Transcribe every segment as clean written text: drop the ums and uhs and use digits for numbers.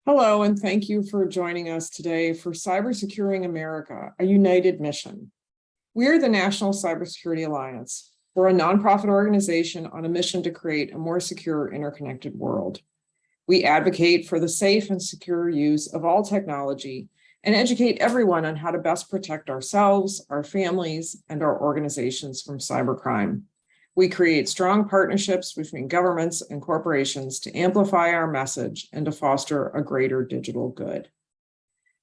Hello, and thank you for joining us today for Cybersecuring America, a united mission. We are the National Cybersecurity Alliance. We're a nonprofit organization on a mission to create a more secure, interconnected world. We advocate for the safe and secure use of all technology and educate everyone on how to best protect ourselves, our families, and our organizations from cybercrime. We create strong partnerships between governments and corporations to amplify our message and to foster a greater digital good.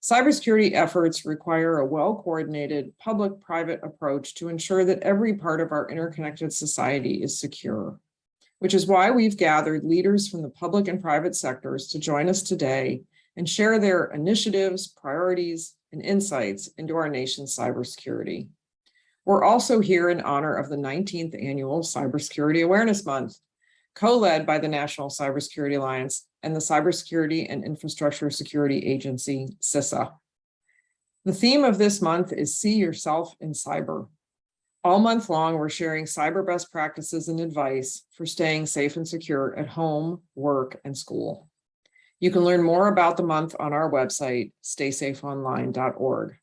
Cybersecurity efforts require a well-coordinated public-private approach to ensure that every part of our interconnected society is secure, which is why we've gathered leaders from the public and private sectors to join us today and share their initiatives, priorities, and insights into our nation's cybersecurity. We're also here in honor of the 19th annual Cybersecurity Awareness Month, co-led by the National Cybersecurity Alliance and the Cybersecurity and Infrastructure Security Agency, CISA. The theme of this month is See Yourself in Cyber. All month long, we're sharing cyber best practices and advice for staying safe and secure at home, work, and school. You can learn more about the month on our website, StaySafeOnline.org.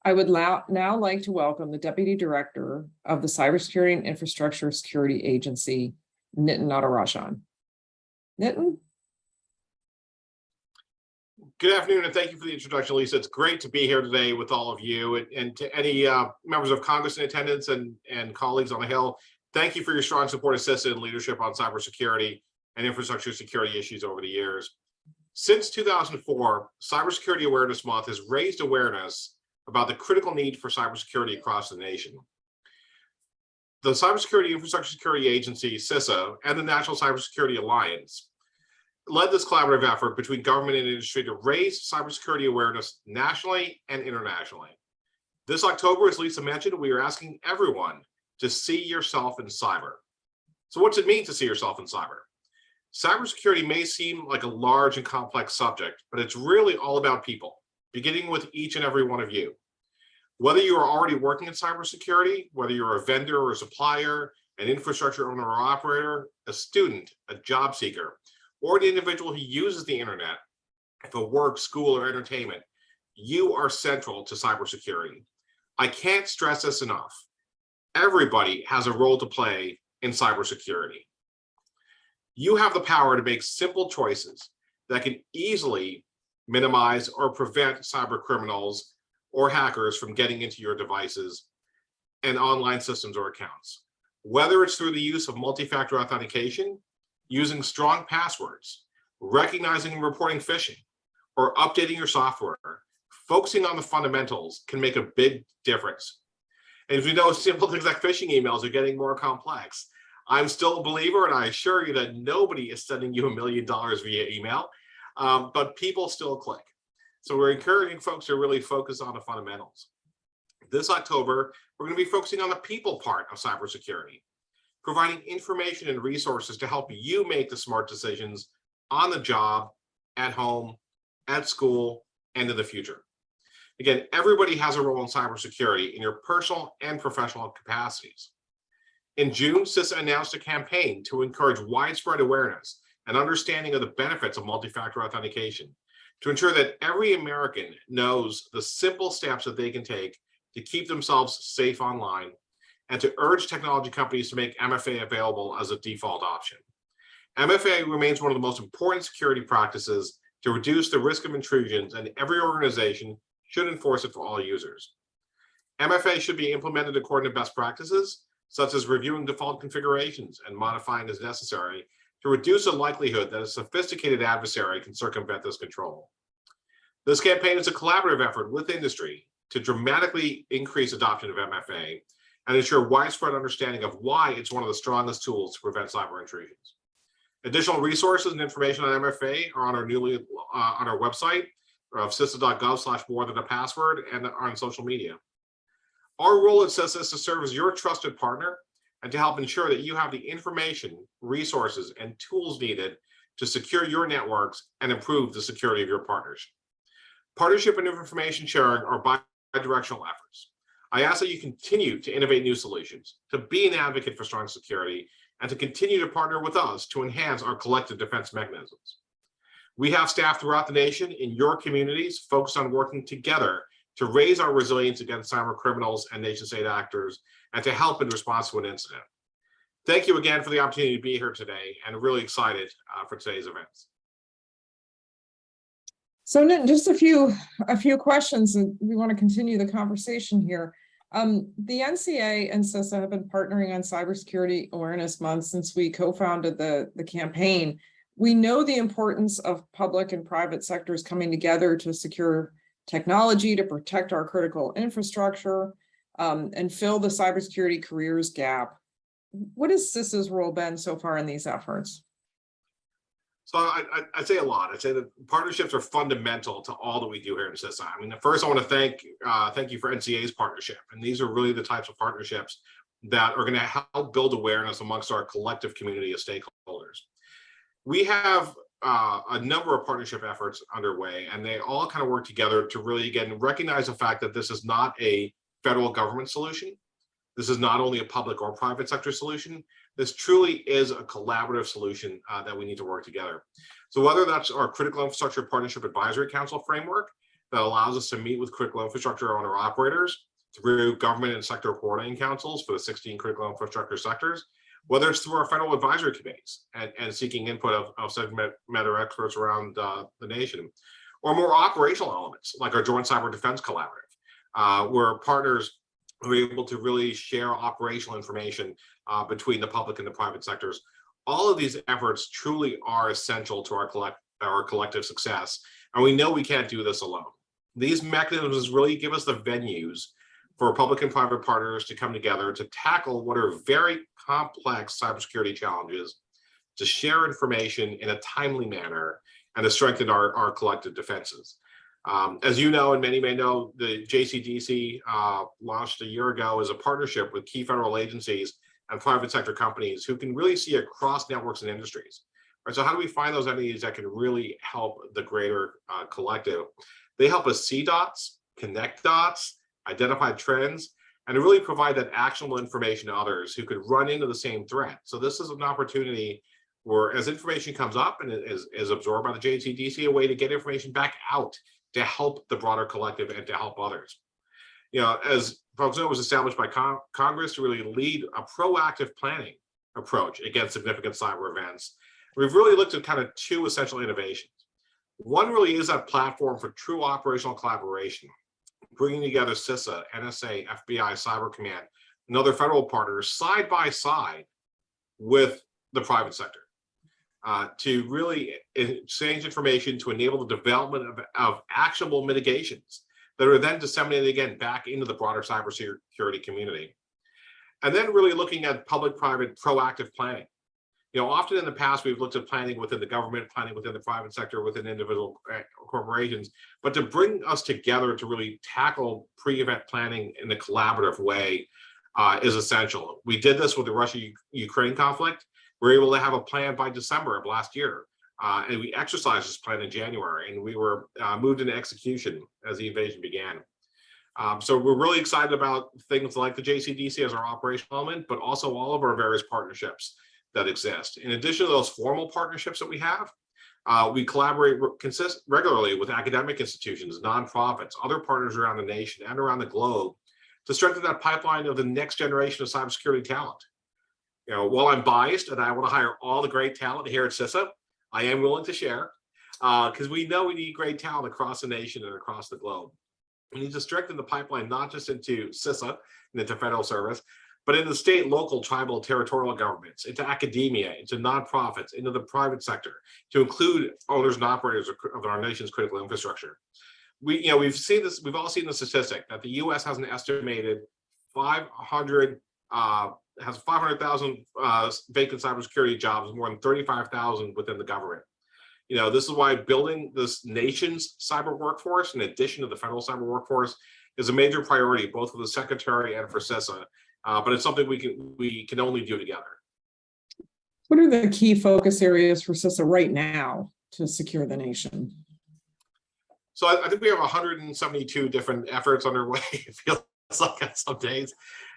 I would now like to welcome the Deputy Director of the Cybersecurity and Infrastructure Security Agency, Nitin Natarajan. Nitin? Good afternoon, and thank you for the introduction, Lisa. It's great to be here today with all of you, and to any members of Congress in attendance and colleagues on the Hill. Thank you for your strong support, assistance, and leadership on cybersecurity and infrastructure security issues over the years. Since 2004, Cybersecurity Awareness Month has raised awareness about the critical need for cybersecurity across the nation. The Cybersecurity Infrastructure Security Agency, CISA, and the National Cybersecurity Alliance led this collaborative effort between government and industry to raise cybersecurity awareness nationally and internationally. This October, as Lisa mentioned, we are asking everyone to see yourself in cyber. So what's it mean to see yourself in cyber? Cybersecurity may seem like a large and complex subject, but it's really all about people, beginning with each and every one of you. Whether you are already working in cybersecurity, whether you're a vendor or a supplier, an infrastructure owner or operator, a student, a job seeker, or an individual who uses the internet for work, school, or entertainment, you are central to cybersecurity. I can't stress this enough. Everybody has a role to play in cybersecurity. You have the power to make simple choices that can easily minimize or prevent cyber criminals or hackers from getting into your devices and online systems or accounts. Whether it's through the use of multi-factor authentication, using strong passwords, recognizing and reporting phishing, or updating your software, focusing on the fundamentals can make a big difference. And as we know, simple things like phishing emails are getting more complex. I'm still a believer, and I assure you that nobody is sending you $1 million via email. But people still click. So we're encouraging folks to really focus on the fundamentals. This October, we're going to be focusing on the people part of cybersecurity, providing information and resources to help you make the smart decisions on the job, at home, at school, and in the future. Again, everybody has a role in cybersecurity in your personal and professional capacities. In June, CISA announced a campaign to encourage widespread awareness and understanding of the benefits of multi-factor authentication to ensure that every American knows the simple steps that they can take to keep themselves safe online, and to urge technology companies to make MFA available as a default option. MFA remains one of the most important security practices to reduce the risk of intrusions, and every organization should enforce it for all users. MFA should be implemented according to best practices, such as reviewing default configurations and modifying as necessary to reduce the likelihood that a sophisticated adversary can circumvent this control. This campaign is a collaborative effort with industry to dramatically increase adoption of MFA and ensure widespread understanding of why it's one of the strongest tools to prevent cyber intrusions. Additional resources and information on MFA are on our website of cisa.gov/more-than-a-password and on social media. Our role at CISA is to serve as your trusted partner and to help ensure that you have the information, resources, and tools needed to secure your networks and improve the security of your partners. Partnership and information sharing are bi-directional efforts. I ask that you continue to innovate new solutions, to be an advocate for strong security, and to continue to partner with us to enhance our collective defense mechanisms. We have staff throughout the nation in your communities focused on working together to raise our resilience against cyber criminals and nation state actors and to help in response to an incident. Thank you again for the opportunity to be here today, and really excited for today's events. So Nitin, just a few questions, and we want to continue the conversation here. The NCA and CISA have been partnering on Cybersecurity Awareness Month since we co-founded the campaign. We know the importance of public and private sectors coming together to secure technology, to protect our critical infrastructure, and fill the cybersecurity careers gap. What has CISA's role been so far in these efforts? So I'd say a lot. I'd say that partnerships are fundamental to all that we do here in CISA. I mean, first I want to thank you for NCA's partnership. And these are really the types of partnerships that are going to help build awareness amongst our collective community of stakeholders. We have a number of partnership efforts underway, and they all kind of work together to really, again, recognize the fact that this is not a federal government solution. This is not only a public or private sector solution. This truly is a collaborative solution that we need to work together. So whether that's our Critical Infrastructure Partnership Advisory Council framework that allows us to meet with critical infrastructure owner operators through government and sector coordinating councils for the 16 critical infrastructure sectors, whether it's through our federal advisory committees and seeking input of subject matter experts around the nation, or more operational elements like our Joint Cyber Defense Collaborative, where partners are able to really share operational information between the public and the private sectors. All of these efforts truly are essential to our collective success, and we know we can't do this alone. These mechanisms really give us the venues for public and private partners to come together to tackle what are very complex cybersecurity challenges, to share information in a timely manner, and to strengthen our collective defenses. As you know, and many may know, the JCDC launched a year ago as a partnership with key federal agencies and private sector companies who can really see across networks and industries. Right, so how do we find those entities that can really help the greater collective? They help us see dots, connect dots, identify trends, and to really provide that actionable information to others who could run into the same threat. So this is an opportunity where, as information comes up and is absorbed by the JCDC, a way to get information back out to help the broader collective and to help others. You know, as folks know, it was established by Congress to really lead a proactive planning approach against significant cyber events. We've really looked at kind of two essential innovations. One really is that platform for true operational collaboration, bringing together CISA, NSA, FBI, Cyber Command, and other federal partners side by side with the private sector. To really exchange information to enable the development of actionable mitigations that are then disseminated again back into the broader cybersecurity community. And then really looking at public-private proactive planning. You know, often in the past, we've looked at planning within the government, planning within the private sector, within individual corporations, but to bring us together to really tackle pre-event planning in a collaborative way is essential. We did this with the Russia-Ukraine conflict. We were able to have a plan by December of last year, and we exercised this plan in January, and we were moved into execution as the invasion began. So we're really excited about things like the JCDC as our operational element, but also all of our various partnerships that exist. In addition to those formal partnerships that we have, we collaborate regularly with academic institutions, nonprofits, other partners around the nation and around the globe to strengthen that pipeline of the next generation of cybersecurity talent. You know, while I'm biased and I want to hire all the great talent here at CISA, I am willing to share because we know we need great talent across the nation and across the globe. We need to strengthen the pipeline, not just into CISA and into federal service, but into state, local, tribal, territorial governments, into academia, into nonprofits, into the private sector, to include owners and operators of our nation's critical infrastructure. We've all seen the statistic that the U.S. has an estimated 500,000 vacant cybersecurity jobs, more than 35,000 within the government. You know, this is why building this nation's cyber workforce, in addition to the federal cyber workforce, is a major priority, both for the Secretary and for CISA. But it's something we can only do together. What are the key focus areas for CISA right now to secure the nation? So I think we have 172 different efforts underway. It feels like on some days.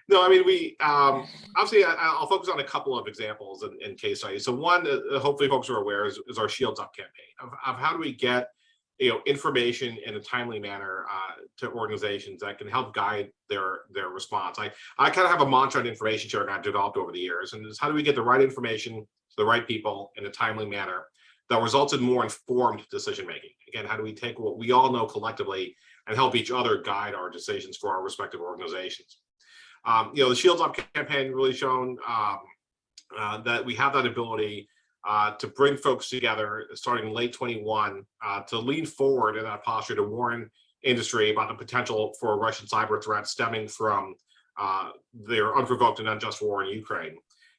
No, I mean, we obviously I'll focus on a couple of examples and case studies. So one, hopefully folks are aware, is our Shields Up campaign. of how do we get information in a timely manner to organizations that can help guide their response. I kind of have a mantra on information sharing I've developed over the years, and it's how do we get the right information to the right people in a timely manner that results in more informed decision making. Again, how do we take what we all know collectively and help each other guide our decisions for our respective organizations? The Shields Up campaign really shown that we have that ability to bring folks together starting late 21 to lean forward in that posture to warn industry about the potential for Russian cyber threats stemming from their unprovoked and unjust war in Ukraine.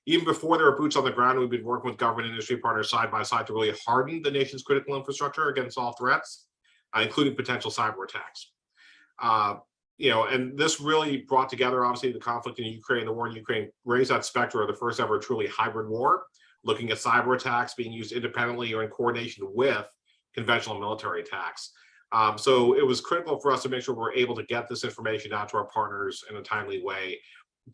Even before there were boots on the ground, we've been working with government industry partners side by side to really harden the nation's critical infrastructure against all threats, including potential cyber attacks. And this really brought together, obviously, the conflict in Ukraine, the war in Ukraine, raised that specter of the first ever truly hybrid war, looking at cyber attacks being used independently or in coordination with conventional military attacks. So it was critical for us to make sure we're able to get this information out to our partners in a timely way,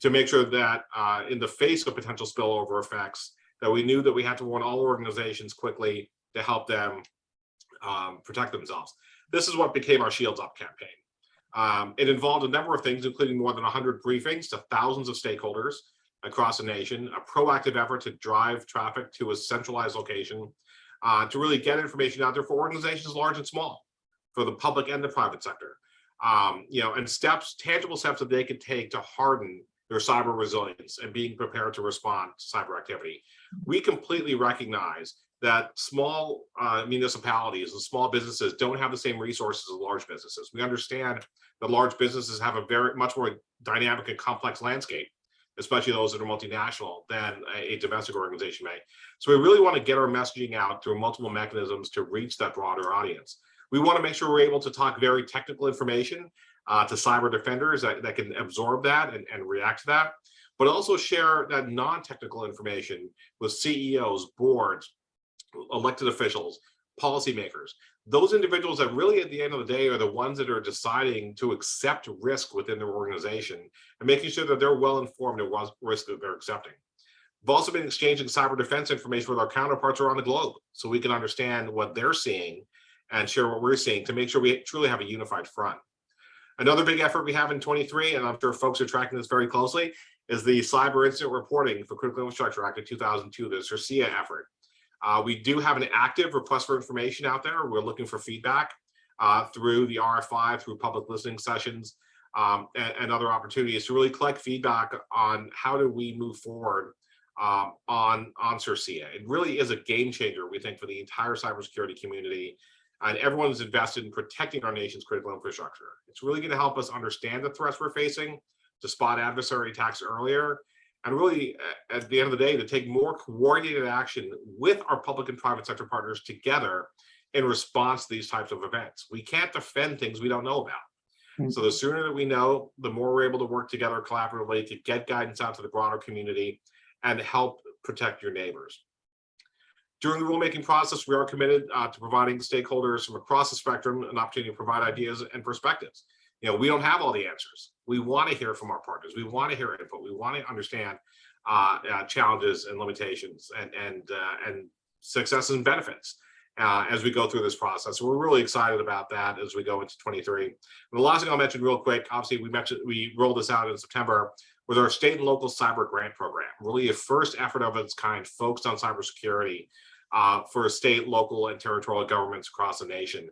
to make sure that in the face of potential spillover effects, that we knew that we had to warn all organizations quickly to help them protect themselves. This is what became our Shields Up campaign. It involved a number of things, including more than 100 briefings to thousands of stakeholders across the nation, a proactive effort to drive traffic to a centralized location, to really get information out there for organizations large and small, for the public and the private sector, and tangible steps that they could take to harden their cyber resilience and being prepared to respond to cyber activity. We completely recognize that small municipalities and small businesses don't have the same resources as large businesses. We understand that large businesses have a very much more dynamic and complex landscape, especially those that are multinational, than a domestic organization may. So we really want to get our messaging out through multiple mechanisms to reach that broader audience. We want to make sure we're able to talk very technical information to cyber defenders that can absorb that and react to that, but also share that non-technical information with CEOs, boards, elected officials, policymakers, those individuals that really at the end of the day are the ones that are deciding to accept risk within their organization and making sure that they're well informed of what risk that they're accepting. We've also been exchanging cyber defense information with our counterparts around the globe so we can understand what they're seeing and share what we're seeing to make sure we truly have a unified front. Another big effort we have in 23, and I'm sure folks are tracking this very closely, is the Cyber Incident Reporting for Critical Infrastructure Act of 2002, the CIRCIA effort. We do have an active request for information out there. We're looking for feedback through the RFI, through public listening sessions, and other opportunities to really collect feedback on how do we move forward on CIRCIA. It really is a game changer, we think, for the entire cybersecurity community. And everyone's invested in protecting our nation's critical infrastructure. It's really going to help us understand the threats we're facing, to spot adversary attacks earlier, and really, at the end of the day, to take more coordinated action with our public and private sector partners together in response to these types of events. We can't defend things we don't know about. So the sooner that we know, the more we're able to work together collaboratively to get guidance out to the broader community and help protect your neighbors. During the rulemaking process, we are committed to providing stakeholders from across the spectrum an opportunity to provide ideas and perspectives. We don't have all the answers. We want to hear from our partners. We want to hear input. We want to understand challenges and limitations and successes and benefits as we go through this process. So we're really excited about that as we go into 23. And the last thing I'll mention real quick, obviously we rolled this out in September with our state and local cyber grant program, really a first effort of its kind focused on cybersecurity for state, local, and territorial governments across the nation.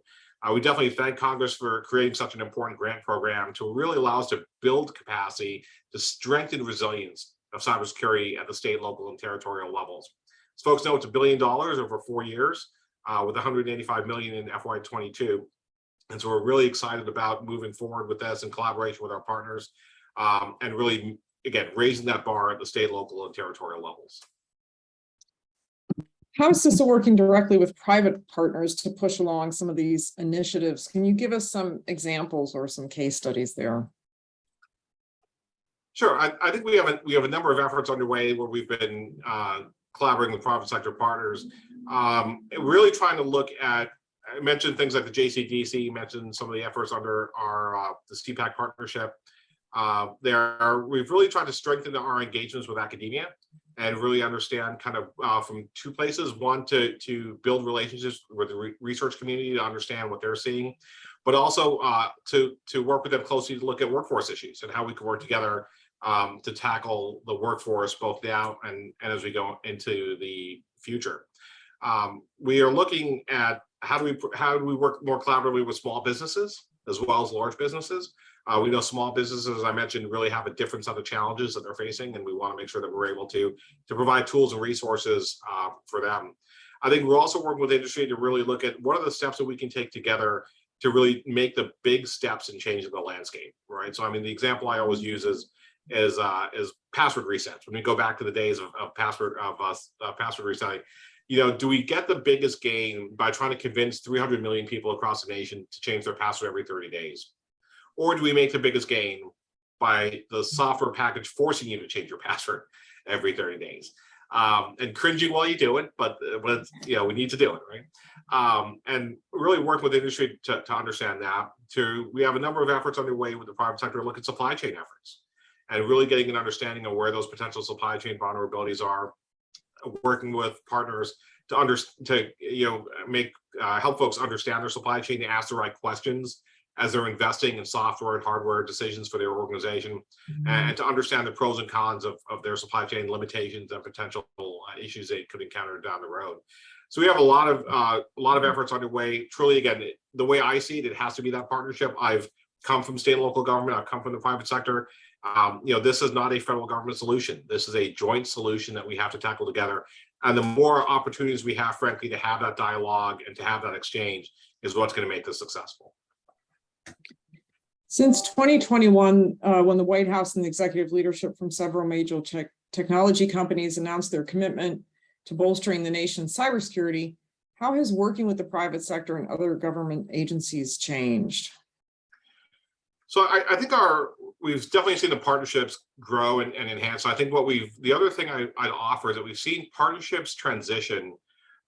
We definitely thank Congress for creating such an important grant program to really allow us to build capacity to strengthen resilience of cybersecurity at the state, local, and territorial levels. As folks know, it's $1 billion over 4 years with $185 million in FY22. And so we're really excited about moving forward with this in collaboration with our partners and really, again, raising that bar at the state, local, and territorial levels. How is CISA working directly with private partners to push along some of these initiatives? Can you give us some examples or some case studies there? Sure. I think we have a number of efforts underway where we've been collaborating with private sector partners, really trying to look at. I mentioned things like the JCDC, mentioned some of the efforts under our the CPAC partnership. We've really tried to strengthen our engagements with academia and really understand kind of from two places. One, to build relationships with the research community to understand what they're seeing, but also to work with them closely to look at workforce issues and how we can work together to tackle the workforce both now and as we go into the future. We are looking at how do we work more collaboratively with small businesses as well as large businesses. We know small businesses, as I mentioned, really have a different set of challenges that they're facing, and we want to make sure that we're able to provide tools and resources for them. I think we're also working with industry to really look at what are the steps that we can take together to really make the big steps in changing the landscape, right? So, I mean, the example I always use is password resets. When we go back to the days of password resetting, do we get the biggest gain by trying to convince 300 million people across the nation to change their password every 30 days? Or do we make the biggest gain by the software package forcing you to change your password every 30 days? And cringing while you do it, but we need to do it, right? And really work with industry to understand that. We have a number of efforts underway with the private sector to look at supply chain efforts and really getting an understanding of where those potential supply chain vulnerabilities are, working with partners to help folks understand their supply chain, to ask the right questions as they're investing in software and hardware decisions for their organization, and to understand the pros and cons of their supply chain limitations and potential issues they could encounter down the road. So we have a lot of efforts underway. Truly, again, the way I see it, it has to be that partnership. I've come from state and local government. I've come from the private sector. This is not a federal government solution. This is a joint solution that we have to tackle together. And the more opportunities we have, frankly, to have that dialogue and to have that exchange is what's going to make this successful. Since 2021, when the White House and the executive leadership from several major technology companies announced their commitment to bolstering the nation's cybersecurity, how has working with the private sector and other government agencies changed? So I think we've definitely seen the partnerships grow and enhance. I think the other thing I'd offer is that we've seen partnerships transition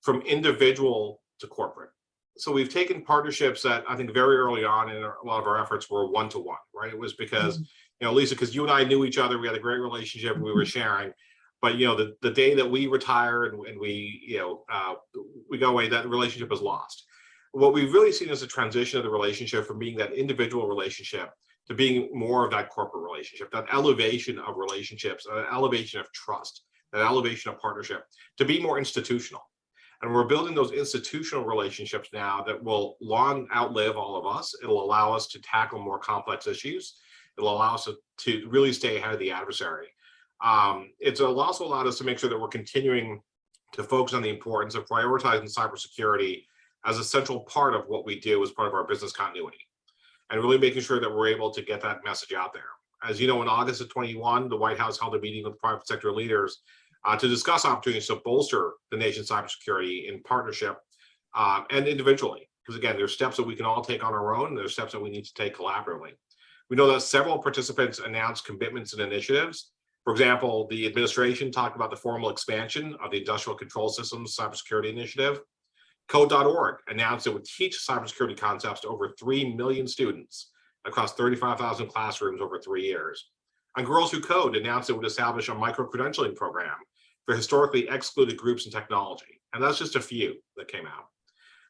from individual to corporate. So we've taken partnerships that I think very early on in a lot of our efforts were one-to-one, right? It was because, Lisa, because you and I knew each other, we had a great relationship, we were sharing. But the day that we retire and we go away, that relationship is lost. What we've really seen is a transition of the relationship from being that individual relationship to being more of that corporate relationship, that elevation of relationships, that elevation of trust, that elevation of partnership, to be more institutional. And we're building those institutional relationships now that will long outlive all of us. It'll allow us to tackle more complex issues. It'll allow us to really stay ahead of the adversary. It'll also allow us to make sure that we're continuing to focus on the importance of prioritizing cybersecurity as a central part of what we do as part of our business continuity, and really making sure that we're able to get that message out there. As you know, in August of 21, the White House held a meeting with private sector leaders to discuss opportunities to bolster the nation's cybersecurity in partnership and individually. Because again, there's steps that we can all take on our own, and there's steps that we need to take collaboratively. We know that several participants announced commitments and initiatives. For example, the administration talked about the formal expansion of the Industrial Control Systems Cybersecurity Initiative. Code.org announced it would teach cybersecurity concepts to over 3 million students across 35,000 classrooms over 3 years. And Girls Who Code announced it would establish a micro-credentialing program for historically excluded groups in technology. And that's just a few that came out.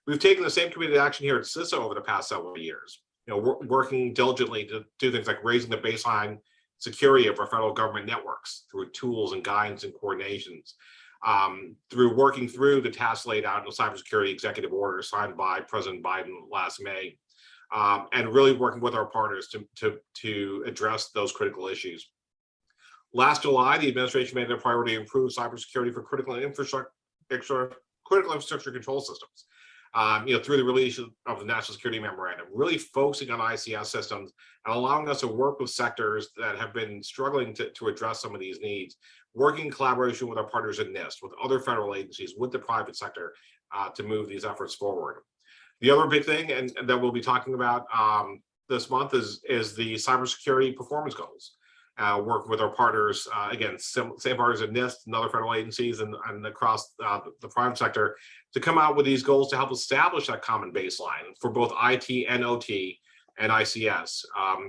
We've taken the same committed action here at CISA over the past several years, working diligently to do things like raising the baseline security of our federal government networks through tools and guidance and coordinations, through working through the tasks laid out in the cybersecurity executive order signed by President Biden last May, and really working with our partners to address those critical issues. Last July, the administration made it a priority to improve cybersecurity for critical infrastructure control systems, through the release of the National Security Memorandum, really focusing on ICS systems and allowing us to work with sectors that have been struggling to address some of these needs, working in collaboration with our partners in NIST, with other federal agencies, with the private sector to move these efforts forward. The other big thing, and that we'll be talking about this month, is the cybersecurity performance goals. Work with our partners, again, same partners at NIST and other federal agencies and across the private sector to come out with these goals to help establish that common baseline for both IT and OT and ICS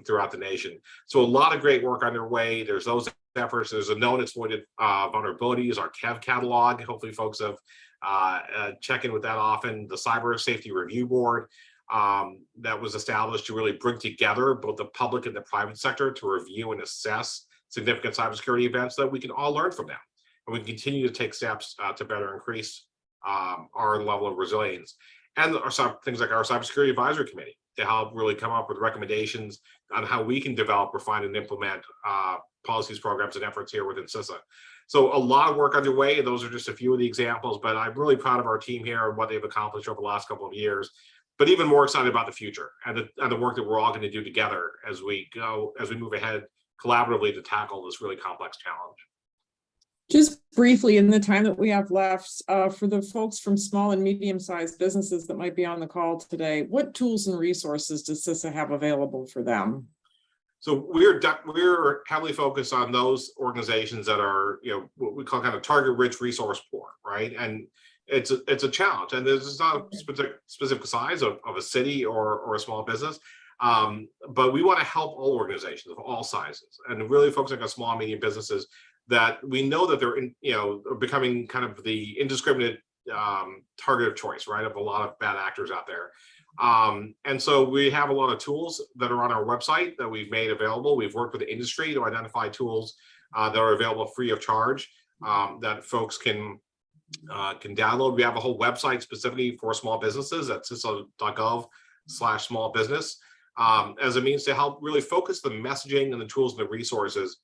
throughout the nation. So a lot of great work underway. There's those efforts. There's a known exploited vulnerabilities, our KEV catalog. Hopefully folks have check in with that often. The Cyber Safety Review Board that was established to really bring together both the public and the private sector to review and assess significant cybersecurity events that we can all learn from them. And we can continue to take steps to better increase our level of resilience. And things like our Cybersecurity Advisory Committee to help really come up with recommendations on how we can develop, refine, and implement policies, programs, and efforts here within CISA. So a lot of work underway. Those are just a few of the examples, but I'm really proud of our team here and what they've accomplished over the last couple of years, but even more excited about the future and the work that we're all going to do together as we move ahead collaboratively to tackle this really complex challenge. Just briefly, in the time that we have left, for the folks from small and medium-sized businesses that might be on the call today, what tools and resources does CISA have available for them? So we're heavily focused on those organizations that are, what we call kind of target-rich, resource poor, right? And it's a challenge, and there's not a specific size of a city or a small business, but we want to help all organizations of all sizes, and really focusing on small and medium businesses that we know that they're becoming kind of the indiscriminate target of choice, right, of a lot of bad actors out there. And so we have a lot of tools that are on our website that we've made available. We've worked with the industry to identify tools that are available free of charge that folks can download. We have a whole website specifically for small businesses at cisa.gov/small business as a means to help really focus the messaging and the tools and the resources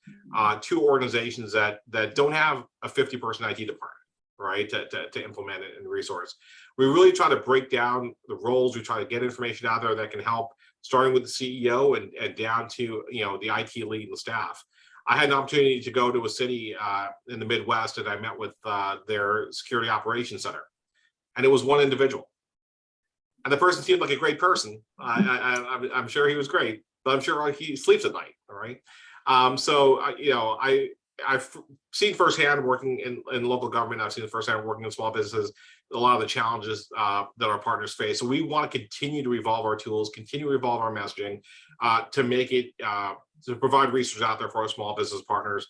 to organizations that don't have a 50-person IT department, right, to implement it and resource. We really try to break down the roles. We try to get information out there that can help, starting with the CEO and down to the IT lead and staff. I had an opportunity to go to a city in the Midwest, and I met with their security operations center, and it was one individual. And the person seemed like a great person. I'm sure he was great, but I'm sure he sleeps at night. All right. I've seen firsthand working in local government. I've seen firsthand working in small businesses, a lot of the challenges that our partners face. So we want to continue to evolve our tools, continue to evolve our messaging to make it, to provide resources out there for our small business partners.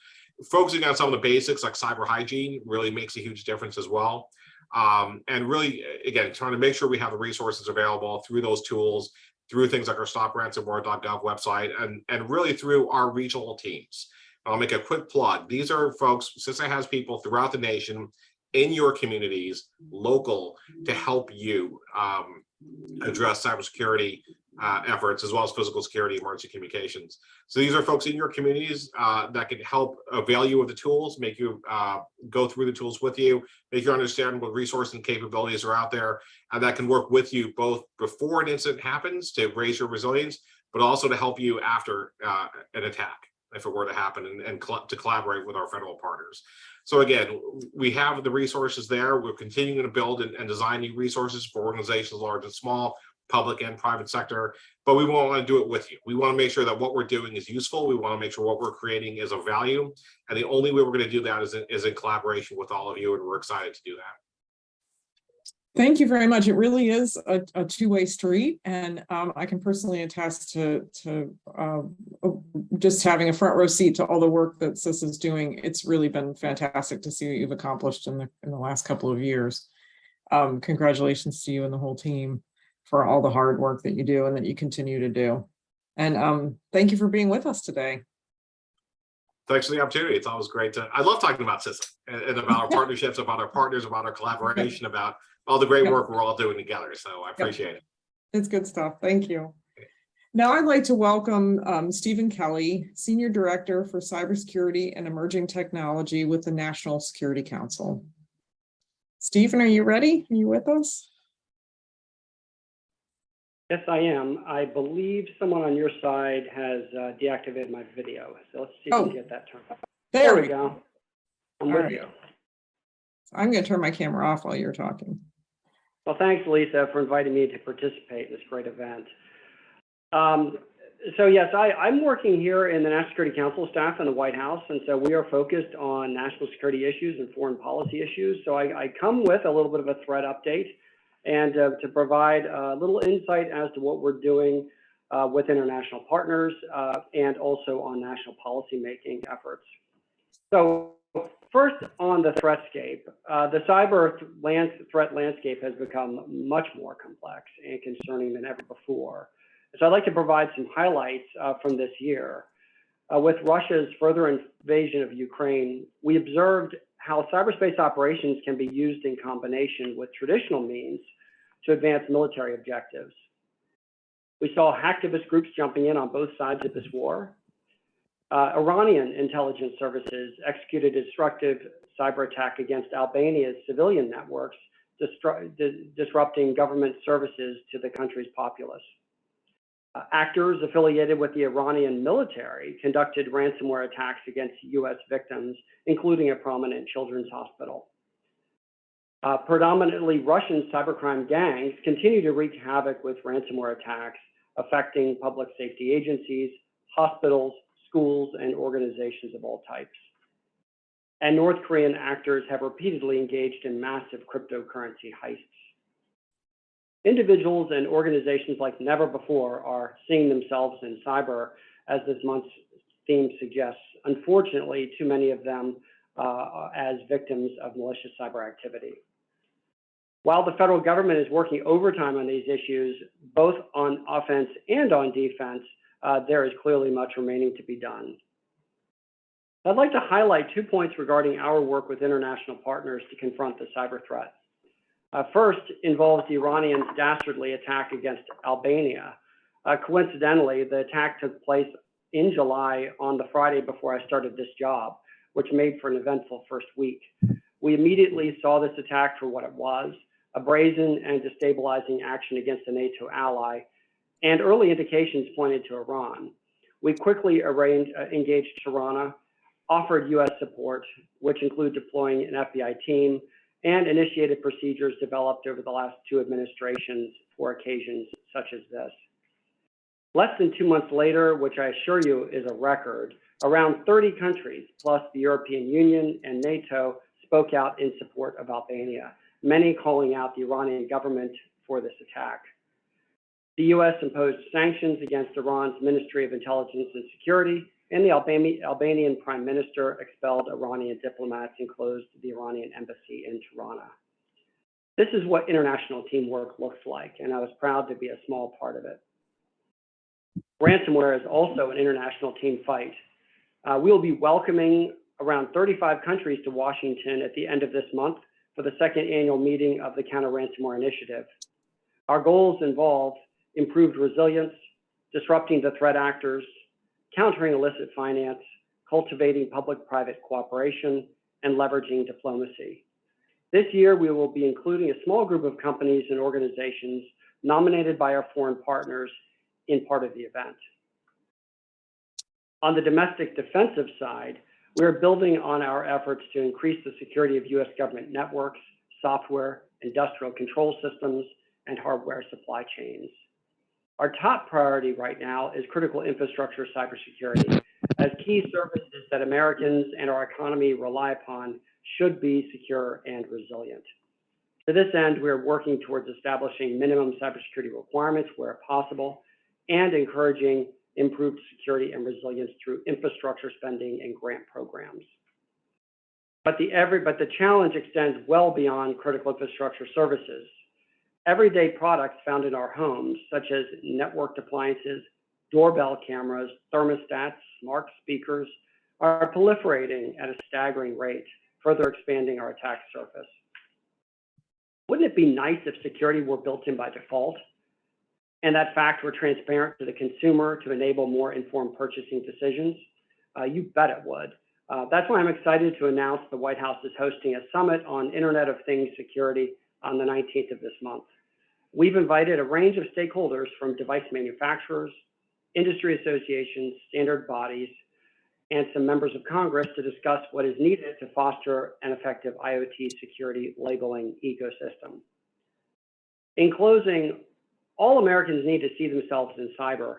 Focusing on some of the basics like cyber hygiene really makes a huge difference as well. And really, again, trying to make sure we have the resources available through those tools, through things like our stopransomware.gov website, and really through our regional teams. I'll make a quick plug. These are folks, CISA has people throughout the nation, in your communities, local, to help you address cybersecurity efforts, as well as physical security, emergency communications. So these are folks in your communities that can help avail you of the tools, make you go through the tools with you, make you understand what resources and capabilities are out there, and that can work with you both before an incident happens to raise your resilience, but also to help you after an attack, if it were to happen, and to collaborate with our federal partners. So again, we have the resources there. We're continuing to build and design new resources for organizations large and small, public and private sector, but we want to do it with you. We want to make sure that what we're doing is useful. We want to make sure what we're creating is of value. And the only way we're going to do that is in collaboration with all of you, and we're excited to do that. Thank you very much. It really is a two-way street, and I can personally attest to just having a front row seat to all the work that CISA is doing. It's really been fantastic to see what you've accomplished in the last couple of years. Congratulations to you and the whole team for all the hard work that you do and that you continue to do. And thank you for being with us today. Thanks for the opportunity. It's always great I love talking about CISA and about our partnerships, about our partners, about our collaboration, about all the great work we're all doing together. So I appreciate it. It's good stuff. Thank you. Now I'd like to welcome Stephen Kelly, Senior Director for Cybersecurity and Emerging Technology with the National Security Council. Stephen, are you ready? Are you with us? Yes, I am. I believe someone on your side has deactivated my video. So let's see if we can get that turned on. There we go. I'm with you. I'm going to turn my camera off while you're talking. Well, thanks, Lisa, for inviting me to participate in this great event. So yes, I'm working here in the National Security Council staff in the White House, and so we are focused on national security issues and foreign policy issues. So I come with a little bit of a threat update and to provide a little insight as to what we're doing with international partners and also on national policy making efforts. So first on the threatscape, the threat landscape has become much more complex and concerning than ever before. So I'd like to provide some highlights from this year. With Russia's further invasion of Ukraine, we observed how cyberspace operations can be used in combination with traditional means to advance military objectives. We saw hacktivist groups jumping in on both sides of this war. Iranian intelligence services executed a destructive cyber attack against Albania's civilian networks, disrupting government services to the country's populace. Actors affiliated with the Iranian military conducted ransomware attacks against U.S. victims, including a prominent children's hospital. Predominantly Russian cybercrime gangs continue to wreak havoc with ransomware attacks, affecting public safety agencies, hospitals, schools, and organizations of all types. And North Korean actors have repeatedly engaged in massive cryptocurrency heists. Individuals and organizations like never before are seeing themselves in cyber, as this month's theme suggests. Unfortunately, too many of them as victims of malicious cyber activity. While the federal government is working overtime on these issues, both on offense and on defense, there is clearly much remaining to be done. I'd like to highlight 2 points regarding our work with international partners to confront the cyber threat. First involves the Iranians' dastardly attack against Albania. Coincidentally, the attack took place in July on the Friday before I started this job, which made for an eventful first week. We immediately saw this attack for what it was, a brazen and destabilizing action against a NATO ally, and early indications pointed to Iran. We quickly engaged Tirana, offered U.S. support, which include deploying an FBI team, and initiated procedures developed over the last 2 administrations for occasions such as this. Less than 2 months later, which I assure you is a record, around 30 countries, plus the European Union and NATO, spoke out in support of Albania, many calling out the Iranian government for this attack. The U.S. imposed sanctions against Iran's Ministry of Intelligence and Security, and the Albanian Prime Minister expelled Iranian diplomats and closed the Iranian embassy in Tirana. This is what international teamwork looks like, and I was proud to be a small part of it. Ransomware is also an international team fight. We will be welcoming around 35 countries to Washington at the end of this month for the 2nd annual meeting of the Counter-Ransomware Initiative. Our goals involve improved resilience, disrupting the threat actors, countering illicit finance, cultivating public-private cooperation, and leveraging diplomacy. This year, we will be including a small group of companies and organizations nominated by our foreign partners in part of the event. On the domestic defensive side, we are building on our efforts to increase the security of U.S. government networks, software, industrial control systems, and hardware supply chains. Our top priority right now is critical infrastructure cybersecurity, as key services that Americans and our economy rely upon should be secure and resilient. To this end, we are working towards establishing minimum cybersecurity requirements where possible and encouraging improved security and resilience through infrastructure spending and grant programs. But the challenge extends well beyond critical infrastructure services. Everyday products found in our homes, such as networked appliances, doorbell cameras, thermostats, smart speakers, are proliferating at a staggering rate, further expanding our attack surface. Wouldn't it be nice if security were built in by default, and that fact were transparent to the consumer to enable more informed purchasing decisions? You bet it would. That's why I'm excited to announce the White House is hosting a summit on Internet of Things security on the 19th of this month. We've invited a range of stakeholders from device manufacturers, industry associations, standard bodies, and some members of Congress to discuss what is needed to foster an effective IoT security labeling ecosystem. In closing, all Americans need to see themselves in cyber.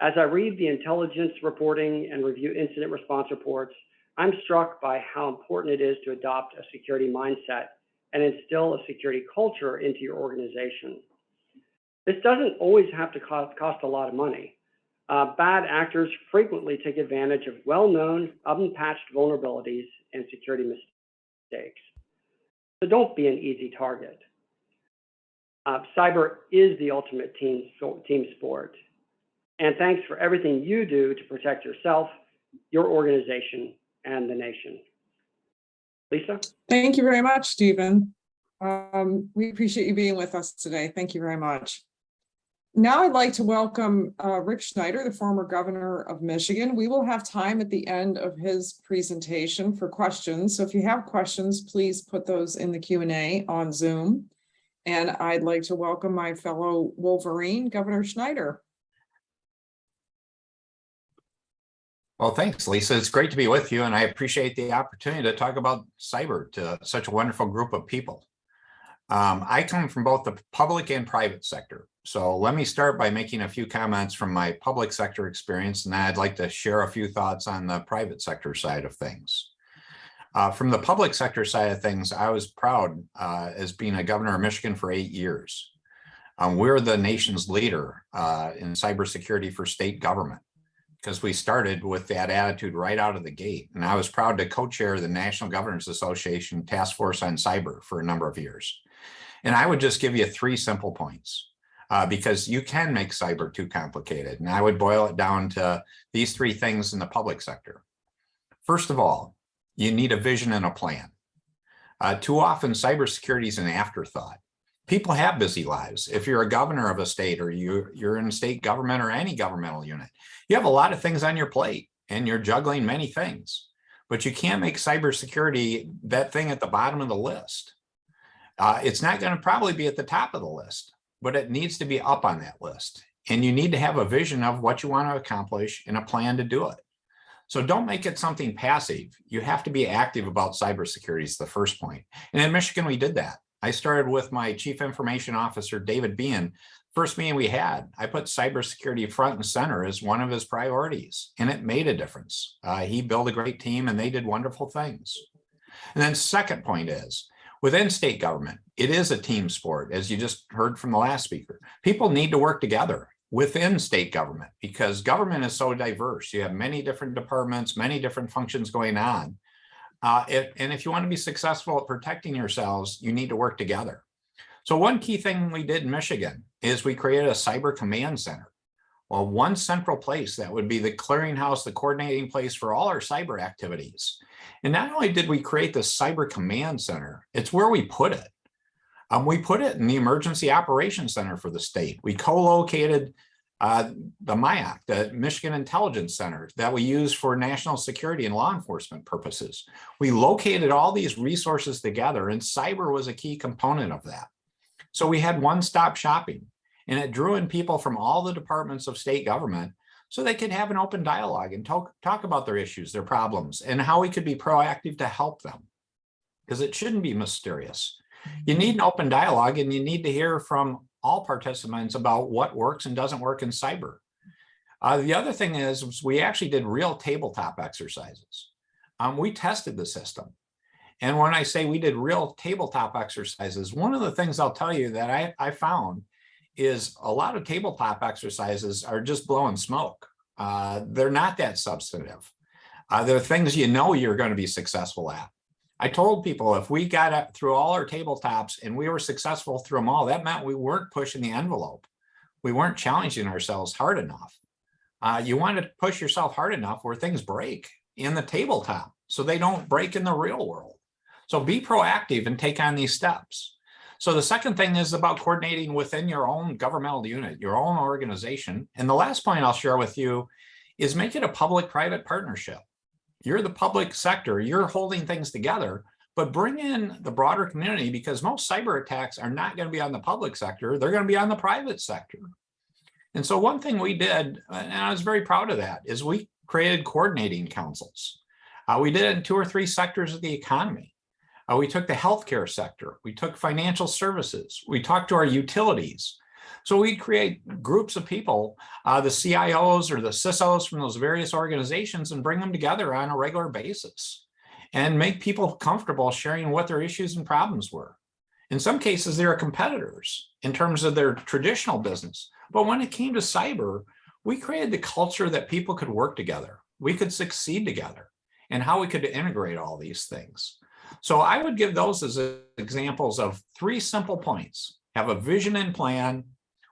As I read the intelligence reporting and review incident response reports, I'm struck by how important it is to adopt a security mindset and instill a security culture into your organization. This doesn't always have to cost a lot of money. bad actors frequently take advantage of well-known, unpatched vulnerabilities and security mistakes. So don't be an easy target. Cyber is the ultimate team sport. And thanks for everything you do to protect yourself, your organization, and the nation. Lisa? Thank you very much, Stephen. We appreciate you being with us today. Thank you very much. Now I'd like to welcome Rick Schneider, the former governor of Michigan. We will have time at the end of his presentation for questions. So if you have questions, please put those in the Q&A on Zoom. And I'd like to welcome my fellow Wolverine, Governor Schneider. Well, thanks, Lisa. It's great to be with you, and I appreciate the opportunity to talk about cyber to such a wonderful group of people. I come from both the public and private sector. So let me start by making a few comments from my public sector experience, and then I'd like to share a few thoughts on the private sector side of things. From the public sector side of things, I was proud as being a governor of Michigan for 8 years. We're the nation's leader in cybersecurity for state government, because we started with that attitude right out of the gate. And I was proud to co-chair the National Governors Association Task Force on Cyber for a number of years. And I would just give you 3 simple points because you can make cyber too complicated. And I would boil it down to these 3 things in the public sector. First of all, you need a vision and a plan. Too often, cybersecurity is an afterthought. People have busy lives. If you're a governor of a state or you're in state government or any governmental unit, you have a lot of things on your plate and you're juggling many things, but you can't make cybersecurity that thing at the bottom of the list. It's not going to probably be at the top of the list, but it needs to be up on that list. And you need to have a vision of what you want to accomplish and a plan to do it. So don't make it something passive. You have to be active about cybersecurity is the first point. And in Michigan, we did that. I started with my Chief Information Officer, David Bean. First meeting we had, I put cybersecurity front and center as one of his priorities, and it made a difference. He built a great team and they did wonderful things. And then second point is, within state government, it is a team sport, as you just heard from the last speaker. People need to work together within state government because government is so diverse. You have many different departments, many different functions going on. And if you want to be successful at protecting yourselves, you need to work together. So one key thing we did in Michigan is we created a cyber command center. Well, one central place that would be the clearinghouse, the coordinating place for all our cyber activities. And not only did we create the cyber command center, it's where we put it. We put it in the Emergency Operations Center for the state. We co-located the MIAC, the Michigan Intelligence Center that we use for national security and law enforcement purposes. We located all these resources together, and cyber was a key component of that. So we had one-stop shopping, and it drew in people from all the departments of state government so they could have an open dialogue and talk about their issues, their problems, and how we could be proactive to help them, because it shouldn't be mysterious. You need an open dialogue, and you need to hear from all participants about what works and doesn't work in cyber. The other thing is we actually did real tabletop exercises. We tested the system. And when I say we did real tabletop exercises, one of the things I'll tell you that I found is a lot of tabletop exercises are just blowing smoke. They're not that substantive. They're things you know you're going to be successful at. I told people if we got through all our tabletops and we were successful through them all, that meant we weren't pushing the envelope. We weren't challenging ourselves hard enough. You want to push yourself hard enough where things break in the tabletop so they don't break in the real world. So be proactive and take on these steps. So the second thing is about coordinating within your own governmental unit, your own organization. And the last point I'll share with you is make it a public-private partnership. You're the public sector, you're holding things together, but bring in the broader community because most cyber attacks are not going to be on the public sector, they're going to be on the private sector. And so one thing we did, and I was very proud of that, is we created coordinating councils. We did it in 2 or 3 sectors of the economy. We took the healthcare sector, we took financial services, we talked to our utilities. So we create groups of people, the CIOs or the CISOs from those various organizations, and bring them together on a regular basis and make people comfortable sharing what their issues and problems were. In some cases, they are competitors in terms of their traditional business. But when it came to cyber, we created the culture that people could work together, we could succeed together, and how we could integrate all these things. So I would give those as examples of 3 simple points. Have a vision and plan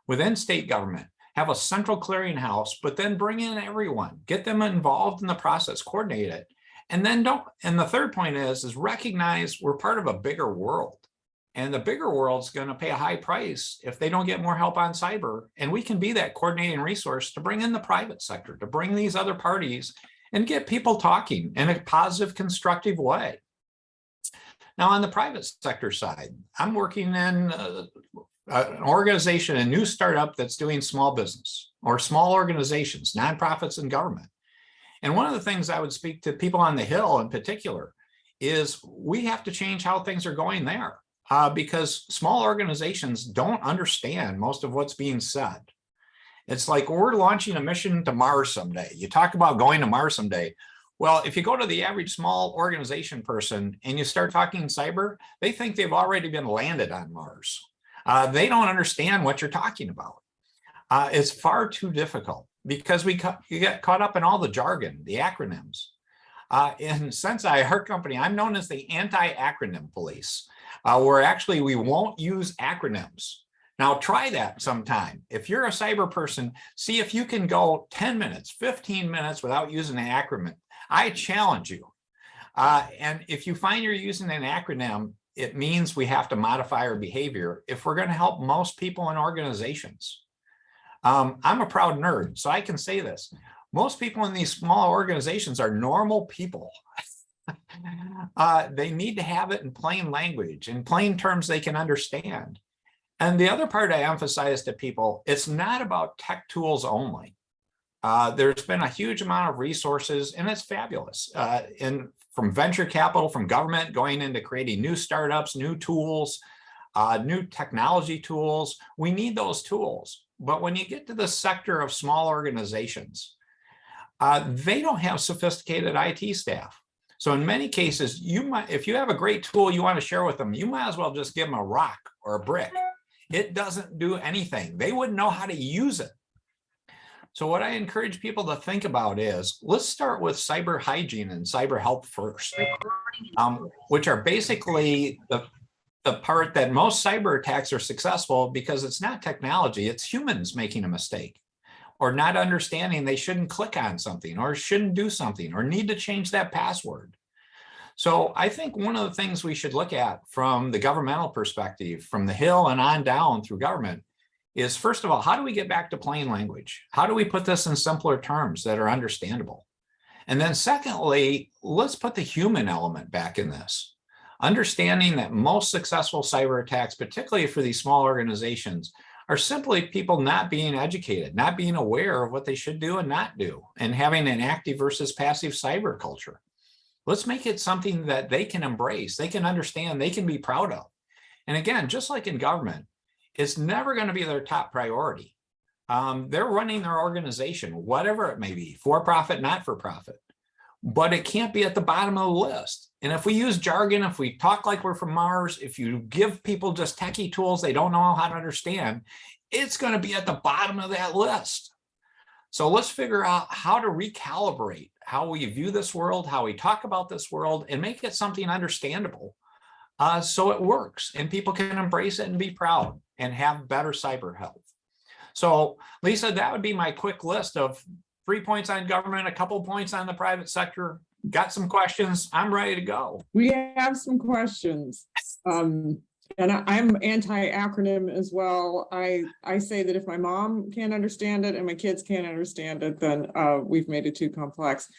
within state government, have a central clearinghouse, but then bring in everyone, get them involved in the process, coordinate it. And then and the third point is recognize we're part of a bigger world. And the bigger world's going to pay a high price if they don't get more help on cyber. And we can be that coordinating resource to bring in the private sector, to bring these other parties and get people talking in a positive, constructive way. Now, on the private sector side, I'm working in an organization, a new startup that's doing small business or small organizations, nonprofits and government. And one of the things I would speak to people on the Hill in particular is we have to change how things are going there because small organizations don't understand most of what's being said. It's like we're launching a mission to Mars someday. You talk about going to Mars someday. Well, if you go to the average small organization person and you start talking cyber, they think they've already been landed on Mars. They don't understand what you're talking about. It's far too difficult because you get caught up in all the jargon, the acronyms. And since our company, I'm known as the anti-acronym police, where actually we won't use acronyms. Now try that sometime. If you're a cyber person, see if you can go 10 minutes, 15 minutes without using an acronym. I challenge you. And if you find you're using an acronym, it means we have to modify our behavior if we're going to help most people in organizations. I'm a proud nerd, so I can say this. Most people in these small organizations are normal people. They need to have it in plain language, in plain terms they can understand. And the other part I emphasize to people, it's not about tech tools only. There's been a huge amount of resources, and it's fabulous. From venture capital, from government, going into creating new startups, new tools, new technology tools. We need those tools. But when you get to the sector of small organizations, they don't have sophisticated IT staff. So in many cases, if you have a great tool you want to share with them, you might as well just give them a rock or a brick. It doesn't do anything. They wouldn't know how to use it. So what I encourage people to think about is, let's start with cyber hygiene and cyber health first, which are basically the part that most cyber attacks are successful because it's not technology, it's humans making a mistake or not understanding they shouldn't click on something or shouldn't do something or need to change that password. So I think one of the things we should look at from the governmental perspective, from the Hill and on down through government, is first of all, how do we get back to plain language? How do we put this in simpler terms that are understandable? And then secondly, let's put the human element back in this. Understanding that most successful cyber attacks, particularly for these small organizations, are simply people not being educated, not being aware of what they should do and not do, and having an active versus passive cyber culture. Let's make it something that they can embrace, they can understand, they can be proud of. And again, just like in government, it's never going to be their top priority. They're running their organization, whatever it may be, for-profit, not-for-profit, but it can't be at the bottom of the list. And if we use jargon, if we talk like we're from Mars, if you give people just techie tools they don't know how to understand, it's going to be at the bottom of that list. So let's figure out how to recalibrate how we view this world, how we talk about this world, and make it something understandable so it works and people can embrace it and be proud and have better cyber health. So Lisa, that would be my quick list of 3 points on government, a couple points on the private sector. Got some questions? I'm ready to go. We have some questions. And I'm anti-acronym as well. I say that if my mom can't understand it and my kids can't understand it, then we've made it too complex.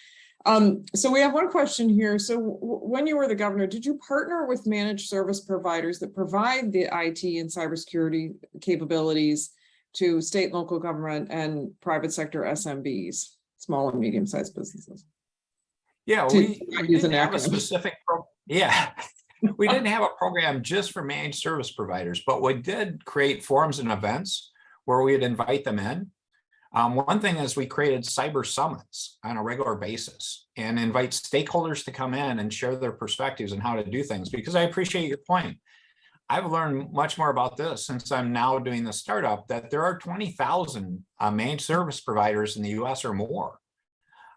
So we have one question here. So when you were the governor, did you partner with managed service providers that provide the IT and cybersecurity capabilities to state and local government and private sector SMBs, small and medium-sized businesses? Yeah, we didn't have a specific we didn't have a program just for managed service providers, but we did create forums and events where we'd invite them in. One thing is we created cyber summits on a regular basis and invite stakeholders to come in and share their perspectives on how to do things, because I appreciate your point. I've learned much more about this since I'm now doing the startup, that there are 20,000 managed service providers in the US or more.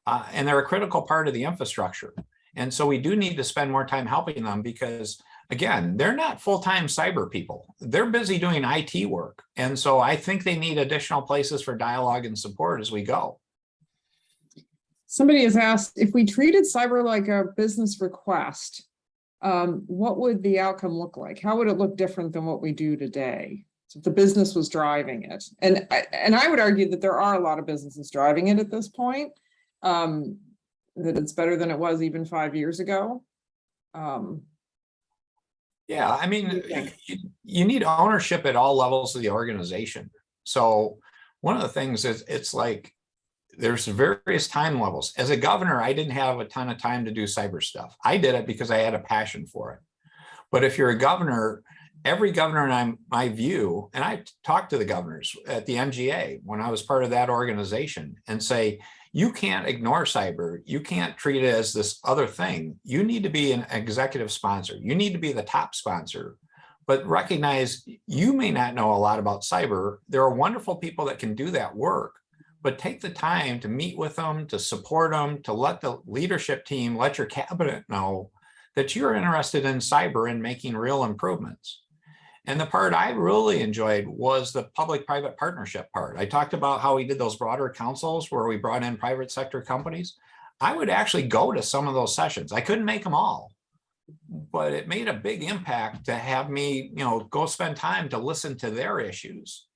And they're a critical part of the infrastructure. And so we do need to spend more time helping them because, again, they're not full-time cyber people. They're busy doing IT work. And so I think they need additional places for dialogue and support as we go. Somebody has asked, if we treated cyber like a business request, what would the outcome look like? How would it look different than what we do today? So if the business was driving it, and I would argue that there are a lot of businesses driving it at this point, that it's better than it was even 5 years ago. Yeah, I mean, you need ownership at all levels of the organization. So one of the things is, it's like there's various time levels. As a governor, I didn't have a ton of time to do cyber stuff. I did it because I had a passion for it. But if you're a governor, every governor in my view, and I talked to the governors at the MGA when I was part of that organization and say, you can't ignore cyber. You can't treat it as this other thing. You need to be an executive sponsor. You need to be the top sponsor, but recognize you may not know a lot about cyber. There are wonderful people that can do that work, but take the time to meet with them, to support them, to let the leadership team, let your cabinet know that you're interested in cyber and making real improvements. And the part I really enjoyed was the public-private partnership part. I talked about how we did those broader councils where we brought in private sector companies. I would actually go to some of those sessions. I couldn't make them all, but it made a big impact to have me, go spend time to listen to their issues.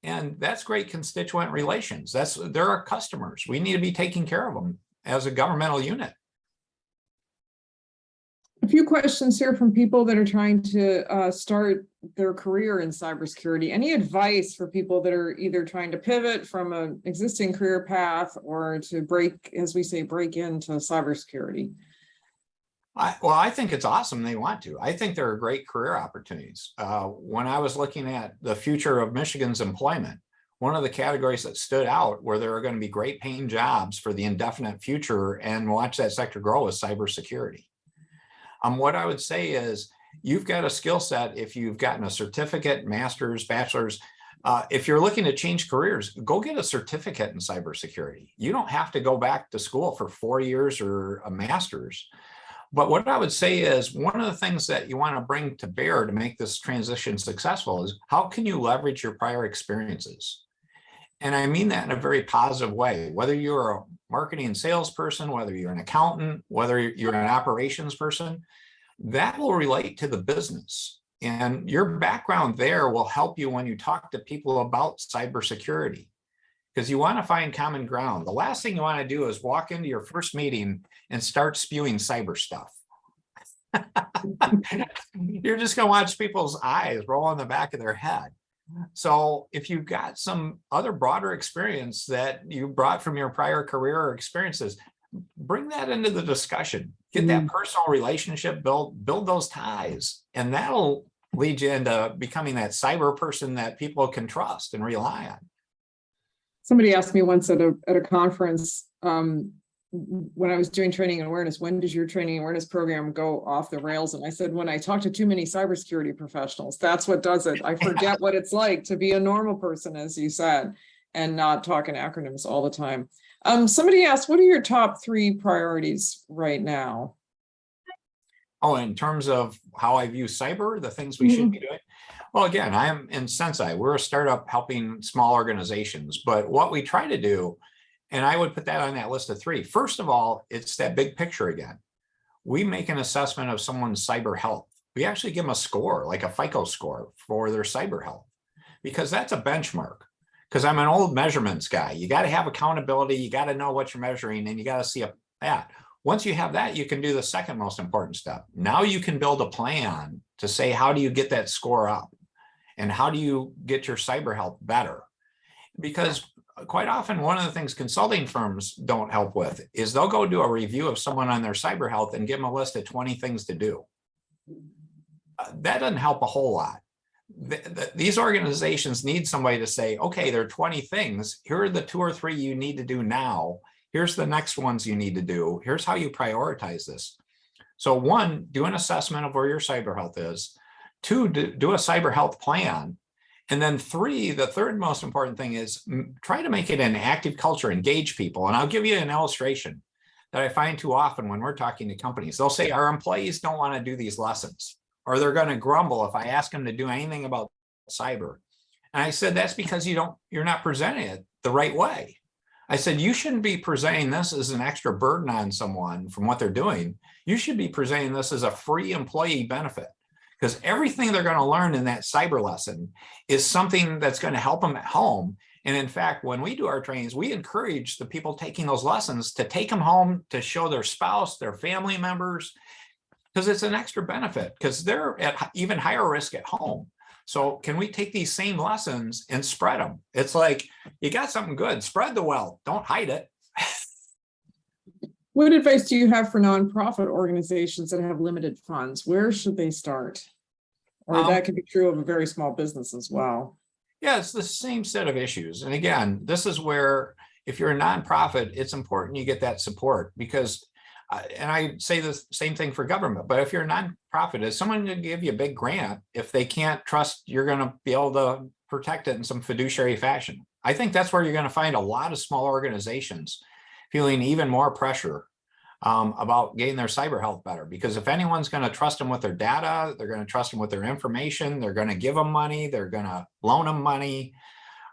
And that's great constituent relations. They're our customers. We need to be taking care of them as a governmental unit. A few questions here from people that are trying to start their career in cybersecurity. Any advice for people that are either trying to pivot from an existing career path or to break, as we say, break into cybersecurity? I think it's awesome they want to. I think there are great career opportunities. When I was looking at the future of Michigan's employment, one of the categories that stood out where there are going to be great paying jobs for the indefinite future and watch that sector grow is cybersecurity. What I would say is you've got a skill set if you've gotten a certificate, master's, bachelor's. If you're looking to change careers, go get a certificate in cybersecurity. You don't have to go back to school for 4 years or a master's. But what I would say is one of the things that you want to bring to bear to make this transition successful is how can you leverage your prior experiences? And I mean that in a very positive way, whether you're a marketing and salesperson, whether you're an accountant, whether you're an operations person, that will relate to the business. And your background there will help you when you talk to people about cybersecurity, because you want to find common ground. The last thing you want to do is walk into your first meeting and start spewing cyber stuff. You're just going to watch people's eyes roll on the back of their head. So if you've got some other broader experience that you brought from your prior career or experiences, bring that into the discussion. Get that personal relationship built, build those ties, and that'll lead you into becoming that cyber person that people can trust and rely on. Somebody asked me once at a conference, when I was doing training and awareness, when does your training and awareness program go off the rails? And I said, when I talk to too many cybersecurity professionals, that's what does it. I forget what it's like to be a normal person, as you said, and not talk in acronyms all the time. Somebody asked, what are your top 3 priorities right now? Oh, in terms of how I view cyber, the things we should be doing? Well, again, I am in Sensei. We're a startup helping small organizations, but what we try to do, and I would put that on that list of 3. First of all, it's that big picture again. We make an assessment of someone's cyber health. We actually give them a score, like a FICO score for their cyber health, because that's a benchmark. Because I'm an old measurements guy. You got to have accountability. You got to know what you're measuring, and you got to see that. Once you have that, you can do the second most important step. Now you can build a plan to say, how do you get that score up? And how do you get your cyber health better? Because quite often, one of the things consulting firms don't help with is they'll go do a review of someone on their cyber health and give them a list of 20 things to do. That doesn't help a whole lot. These organizations need somebody to say, okay, there are 20 things. Here are the 2 or 3 you need to do now. Here's the next ones you need to do. Here's how you prioritize this. So 1, do an assessment of where your cyber health is. 2, do a cyber health plan. And then 3, the third most important thing is try to make it an active culture, engage people. And I'll give you an illustration that I find too often when we're talking to companies. They'll say our employees don't want to do these lessons, or they're going to grumble if I ask them to do anything about cyber. And I said, that's because you're not presenting it the right way. I said, you shouldn't be presenting this as an extra burden on someone from what they're doing. You should be presenting this as a free employee benefit, because everything they're going to learn in that cyber lesson is something that's going to help them at home. And in fact, when we do our trainings, we encourage the people taking those lessons to take them home to show their spouse, their family members, because it's an extra benefit, because they're at even higher risk at home. So can we take these same lessons and spread them? It's like, you got something good, spread the wealth, don't hide it. What advice do you have for nonprofit organizations that have limited funds? Where should they start? Or that could be true of a very small business as well. Yeah, it's the same set of issues. And again, this is where, if you're a nonprofit, it's important you get that support, because, and I say the same thing for government, but if you're a nonprofit, is someone going to give you a big grant if they can't trust you're going to be able to protect it in some fiduciary fashion? I think that's where you're going to find a lot of small organizations feeling even more pressure about getting their cyber health better, because if anyone's going to trust them with their data, they're going to trust them with their information, they're going to give them money, they're going to loan them money,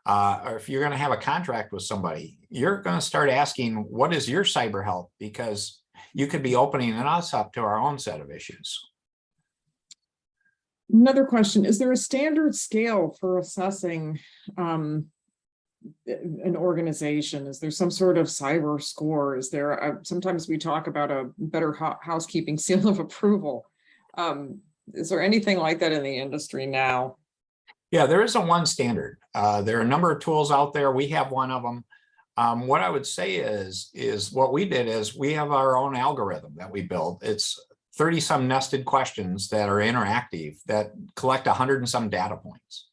or if you're going to have a contract with somebody, you're going to start asking, what is your cyber health? Because you could be opening us up to our own set of issues. Another question, is there a standard scale for assessing an organization? Is there some sort of cyber score? Is there sometimes we talk about a better housekeeping seal of approval? Is there anything like that in the industry now? Yeah, there isn't one standard. There are a number of tools out there. We have one of them. What I would say is what we did is we have our own algorithm that we built. It's 30 some nested questions that are interactive that collect 100 and some data points.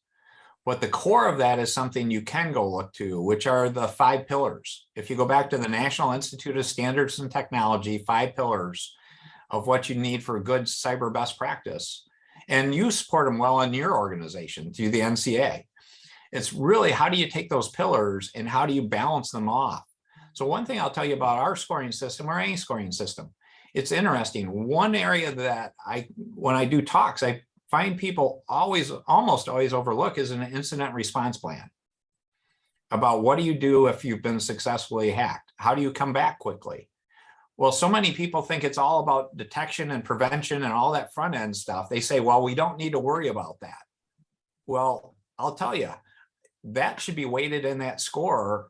But the core of that is something you can go look to, which are the 5 pillars. If you go back to the National Institute of Standards and Technology, 5 pillars of what you need for good cyber best practice, and you support them well in your organization through the NCA. It's really, how do you take those pillars and how do you balance them off? So one thing I'll tell you about our scoring system, or any scoring system, it's interesting. One area that when I do talks, I find people almost always overlook is an incident response plan. About what do you do if you've been successfully hacked? How do you come back quickly? Well, so many people think it's all about detection and prevention and all that front end stuff. They say, well, we don't need to worry about that. Well, I'll tell you, that should be weighted in that score,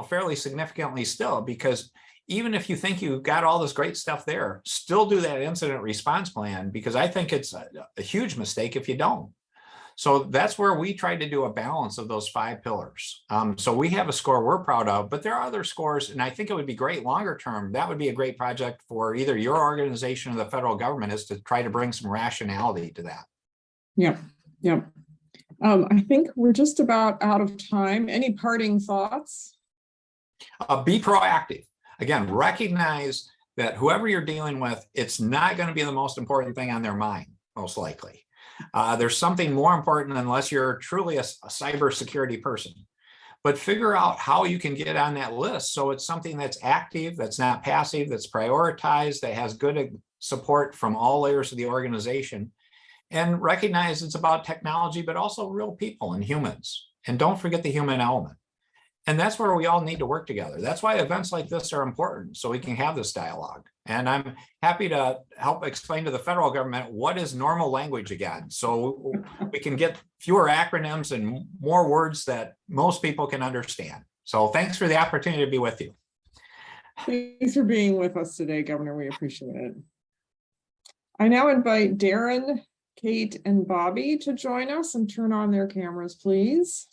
fairly significantly still, because even if you think you've got all this great stuff there, still do that incident response plan, because I think it's a huge mistake if you don't. So that's where we tried to do a balance of those 5 pillars. So we have a score we're proud of, but there are other scores, and I think it would be great longer term. That would be a great project for either your organization or the federal government, is to try to bring some rationality to that. Yeah. I think we're just about out of time. Any parting thoughts? Be proactive. Again, recognize that whoever you're dealing with, it's not going to be the most important thing on their mind, most likely. There's something more important, unless you're truly a cybersecurity person. But figure out how you can get on that list so it's something that's active, that's not passive, that's prioritized, that has good support from all layers of the organization. And recognize it's about technology, but also real people and humans. And don't forget the human element. And that's where we all need to work together. That's why events like this are important, so we can have this dialogue. And I'm happy to help explain to the federal government what is normal language again, so we can get fewer acronyms and more words that most people can understand. So thanks for the opportunity to be with you. Thanks for being with us today, Governor. We appreciate it. I now invite Darren, Kate, and Bobby to join us and turn on their cameras, please.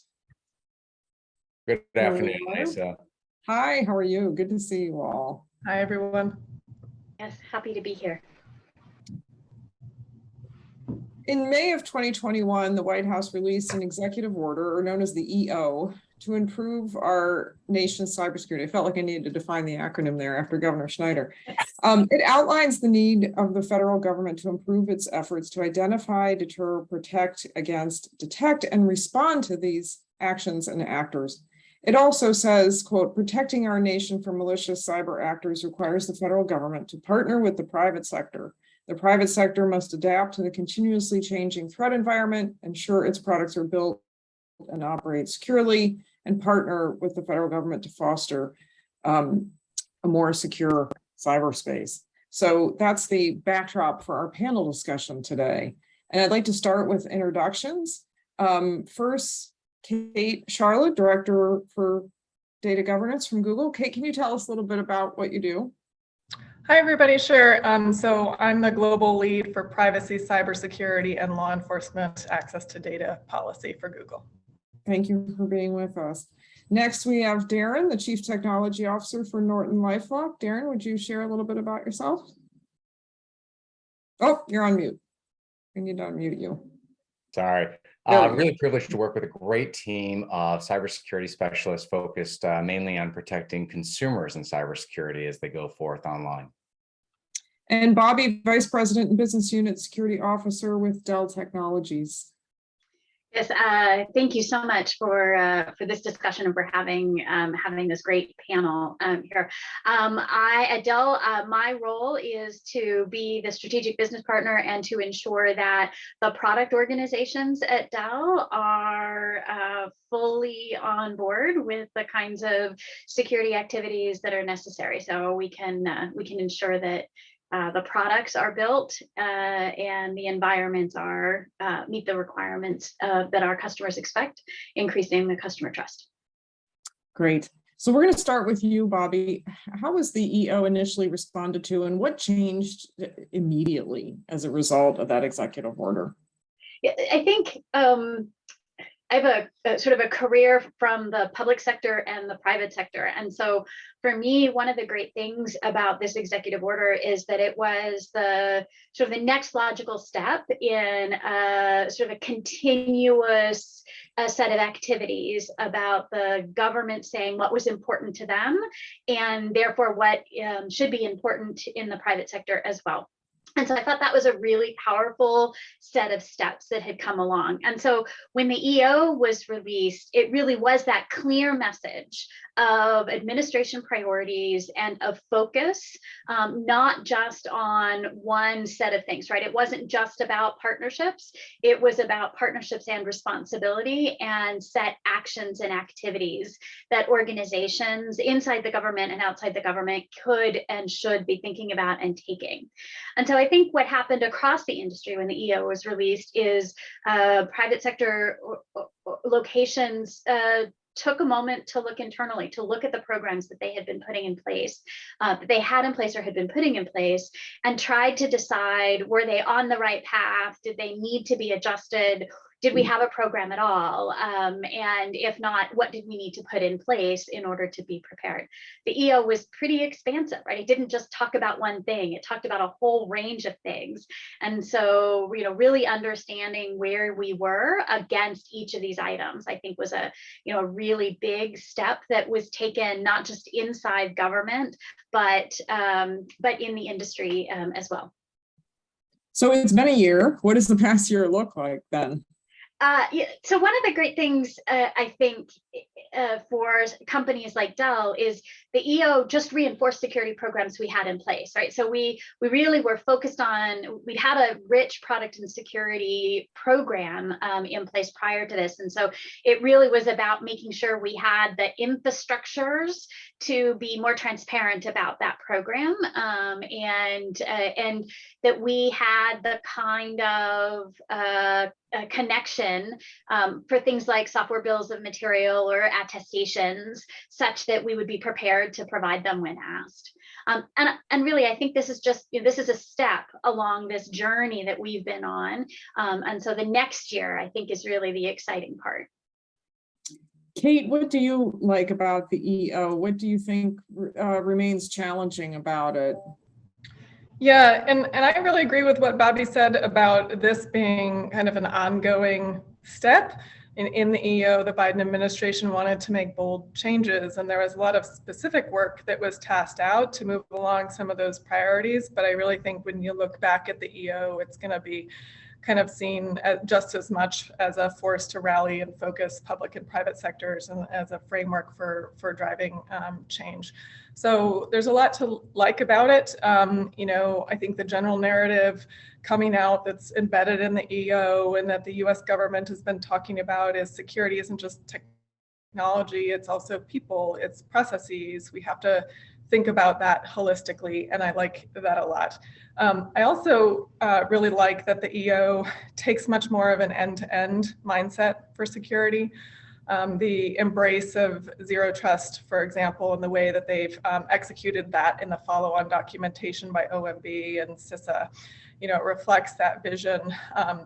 Good afternoon, Lisa. Hi, how are you? Good to see you all. Hi, everyone. Yes, happy to be here. In May of 2021, the White House released an executive order, or known as the EO, to improve our nation's cybersecurity. I felt like I needed to define the acronym there after Governor Schneider. It outlines the need of the federal government to improve its efforts to identify, deter, protect against, detect, and respond to these actions and actors. It also says, quote, protecting our nation from malicious cyber actors requires the federal government to partner with the private sector. The private sector must adapt to the continuously changing threat environment, ensure its products are built and operate securely, and partner with the federal government to foster a more secure cyberspace. So that's the backdrop for our panel discussion today. And I'd like to start with introductions. First, Kate Charlotte, Director for Data Governance from Google. Kate, can you tell us a little bit about what you do? Hi, everybody. Sure. So I'm the global lead for privacy, cybersecurity, and law enforcement access to data policy for Google. Thank you for being with us. Next, we have Darren, the Chief Technology Officer for Norton Lifelock. Darren, would you share a little bit about yourself? Oh, you're on mute. We need to unmute you. Sorry. Really privileged to work with a great team of cybersecurity specialists focused mainly on protecting consumers in cybersecurity as they go forth online. And Bobby, Vice President and Business Unit Security Officer with Dell Technologies. Yes, thank you so much for this discussion and for having this great panel here. At Dell, my role is to be the strategic business partner and to ensure that the product organizations at Dell are fully on board with the kinds of security activities that are necessary. So we can ensure that the products are built and the environments are meet the requirements that our customers expect, increasing the customer trust. Great. So we're going to start with you, Bobby. How was the EO initially responded to, and what changed immediately as a result of that executive order? Yeah, I think I have a sort of a career from the public sector and the private sector. And so for me, one of the great things about this executive order is that it was the sort of the next logical step in sort of a continuous set of activities about the government saying what was important to them and therefore what should be important in the private sector as well. And so I thought that was a really powerful set of steps that had come along. And so when the EO was released, it really was that clear message of administration priorities and of focus, not just on one set of things, right? It wasn't just about partnerships. It was about partnerships and responsibility and set actions and activities that organizations inside the government and outside the government could and should be thinking about and taking. And so I think what happened across the industry when the EO was released is private sector locations took a moment to look internally, to look at the programs that they had been putting in place, that they had in place or had been putting in place, and tried to decide, were they on the right path? Did they need to be adjusted? Did we have a program at all? And if not, what did we need to put in place in order to be prepared? The EO was pretty expansive, right? It didn't just talk about one thing. It talked about a whole range of things. And so, really understanding where we were against each of these items, I think was a really big step that was taken, not just inside government, but in the industry as well. So it's been a year. What does the past year look like then? So one of the great things I think for companies like Dell is the EO just reinforced security programs we had in place, right? So we really were focused on, we had a rich product and security program in place prior to this. And so it really was about making sure we had the infrastructures to be more transparent about that program and that we had the kind of connection for things like software bills of material or attestations, such that we would be prepared to provide them when asked. And really, I think this is just, this is a step along this journey that we've been on. And so the next year, I think, is really the exciting part. Kate, what do you like about the EO? What do you think remains challenging about it? Yeah, and I really agree with what Bobby said about this being kind of an ongoing step. In the EO, the Biden administration wanted to make bold changes, and there was a lot of specific work that was tasked out to move along some of those priorities. But I really think when you look back at the EO, it's going to be kind of seen as just as much as a force to rally and focus public and private sectors and as a framework for driving change. So there's a lot to like about it. I think the general narrative coming out that's embedded in the EO and that the US government has been talking about is security isn't just technology, it's also people, it's processes. We have to think about that holistically, and I like that a lot. I also really like that the EO takes much more of an end-to-end mindset for security. The embrace of zero trust, for example, and the way that they've executed that in the follow-on documentation by OMB and CISA, it reflects that vision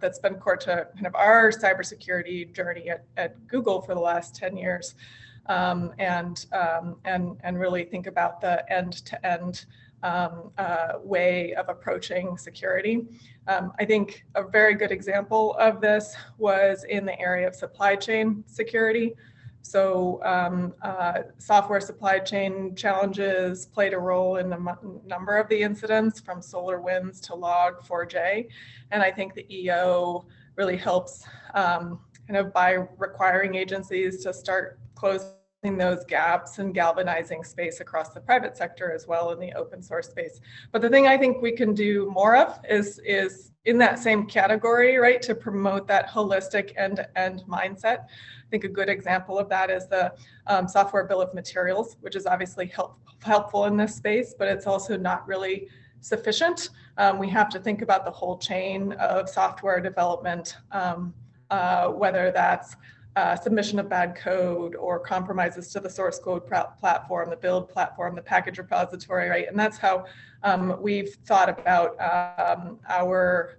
that's been core to kind of our cybersecurity journey at Google for the last 10 years. And really think about the end-to-end way of approaching security. I think a very good example of this was in the area of supply chain security. So software supply chain challenges played a role in a number of the incidents, from SolarWinds to Log4j. And I think the EO really helps kind of by requiring agencies to start closing those gaps and galvanizing space across the private sector as well in the open source space. But the thing I think we can do more of is in that same category, right, to promote that holistic end-to-end mindset. I think a good example of that is the software bill of materials, which is obviously helpful in this space, but it's also not really sufficient. We have to think about the whole chain of software development, whether that's submission of bad code or compromises to the source code platform, the build platform, the package repository, right? And that's how we've thought about our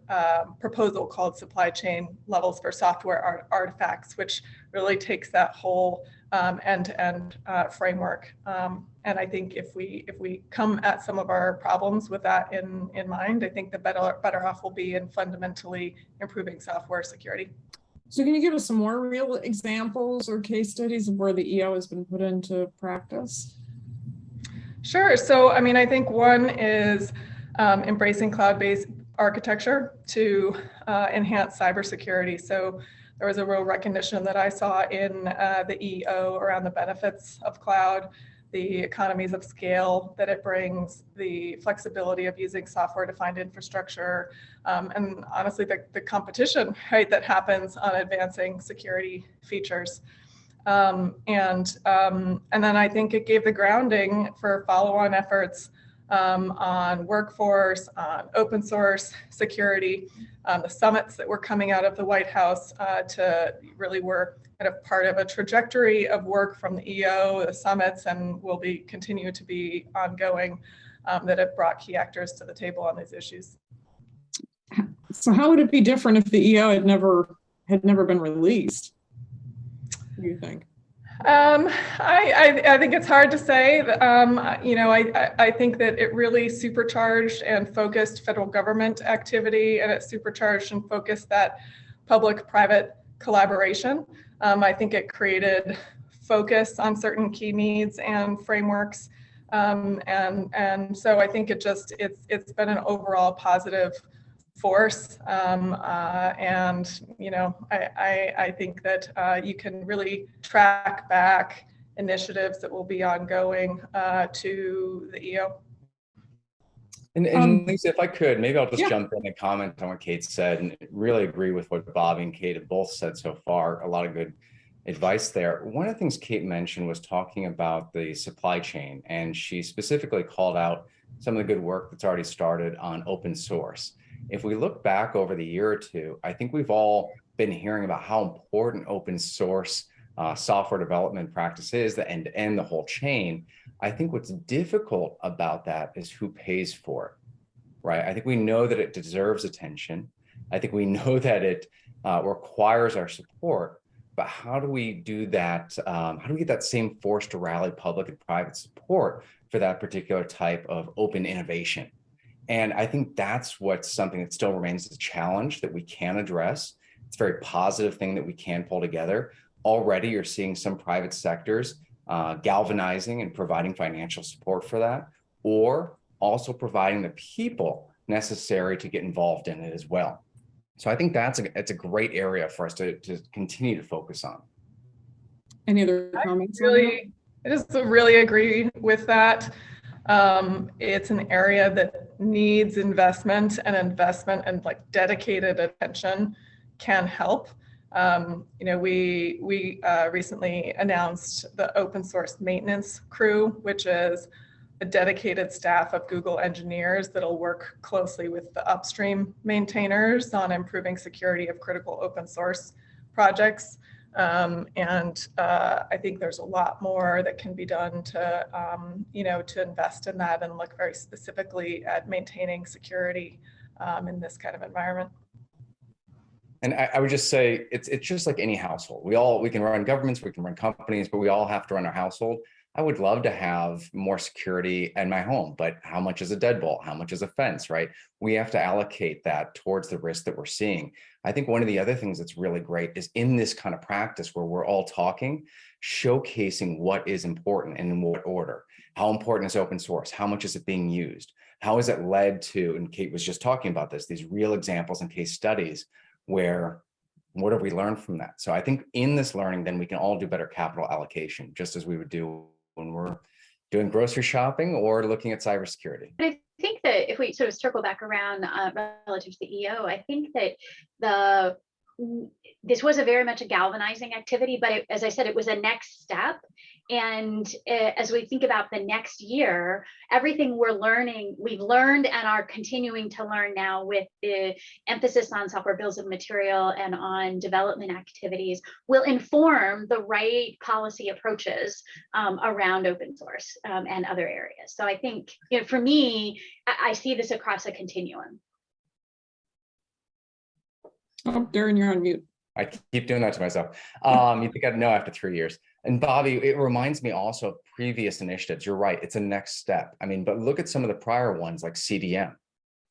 proposal called supply chain levels for software artifacts, which really takes that whole end-to-end framework. And I think if we come at some of our problems with that in mind, I think the better off we'll be in fundamentally improving software security. So can you give us some more real examples or case studies of where the EO has been put into practice? Sure. So, I mean, I think one is embracing cloud-based architecture to enhance cybersecurity. So there was a real recognition that I saw in the EO around the benefits of cloud, the economies of scale that it brings, the flexibility of using software-defined infrastructure, and honestly, the competition, right, that happens on advancing security features. And then I think it gave the grounding for follow-on efforts on workforce, on open source security, the summits that were coming out of the White House to really were kind of part of a trajectory of work from the EO, the summits, and will continue to be ongoing, that have brought key actors to the table on these issues. So how would it be different if the EO had never been released? What do you think? I think it's hard to say. I think that it really supercharged and focused federal government activity, and it supercharged and focused that public-private collaboration. I think it created focus on certain key needs and frameworks, and so I think it's been an overall positive force, and I think that you can really track back initiatives that will be ongoing to the EO. And Lisa, if I could, maybe I'll just jump in and comment on what Kate said, and really agree with what Bobby and Kate have both said so far. A lot of good advice there. One of the things Kate mentioned was talking about the supply chain, and she specifically called out some of the good work that's already started on open source. If we look back over the year or two, I think we've all been hearing about how important open source software development practice is, the end-to-end, the whole chain. I think what's difficult about that is who pays for it, right? I think we know that it deserves attention. I think we know that it requires our support, but how do we do that? How do we get that same force to rally public and private support for that particular type of open innovation? And I think that's what's something that still remains a challenge that we can address. It's a very positive thing that we can pull together. Already you're seeing some private sectors galvanizing and providing financial support for that, or also providing the people necessary to get involved in it as well. So I think it's a great area for us to continue to focus on. Any other comments on that? I just really agree with that. It's an area that needs investment, and like dedicated attention can help. We recently announced the open source maintenance crew, which is a dedicated staff of Google engineers that'll work closely with the upstream maintainers on improving security of critical open source projects. I think there's a lot more that can be done to, to invest in that and look very specifically at maintaining security in this kind of environment. And I would just say it's just like any household. We can run governments, we can run companies, but we all have to run our household. I would love to have more security in my home, but how much is a deadbolt? How much is a fence, right? We have to allocate that towards the risk that we're seeing. I think one of the other things that's really great is in this kind of practice where we're all talking, showcasing what is important and in what order. How important is open source? How much is it being used? How has it led to, and Kate was just talking about this, these real examples and case studies where what have we learned from that? So I think in this learning, then we can all do better capital allocation, just as we would do when we're doing grocery shopping or looking at cybersecurity. I think that if we sort of circle back around relative to the EO, I think that this was a very much a galvanizing activity, but as I said, it was a next step. And as we think about the next year, everything we've learned and are continuing to learn now with the emphasis on software bills of material and on development activities will inform the right policy approaches around open source and other areas. So I think, for me, I see this across a continuum. Oh, Darren, you're on mute. I keep doing that to myself. You think I'd know after 3 years. And Bobby, it reminds me also of previous initiatives. You're right, it's a next step. I mean, but look at some of the prior ones like CDM.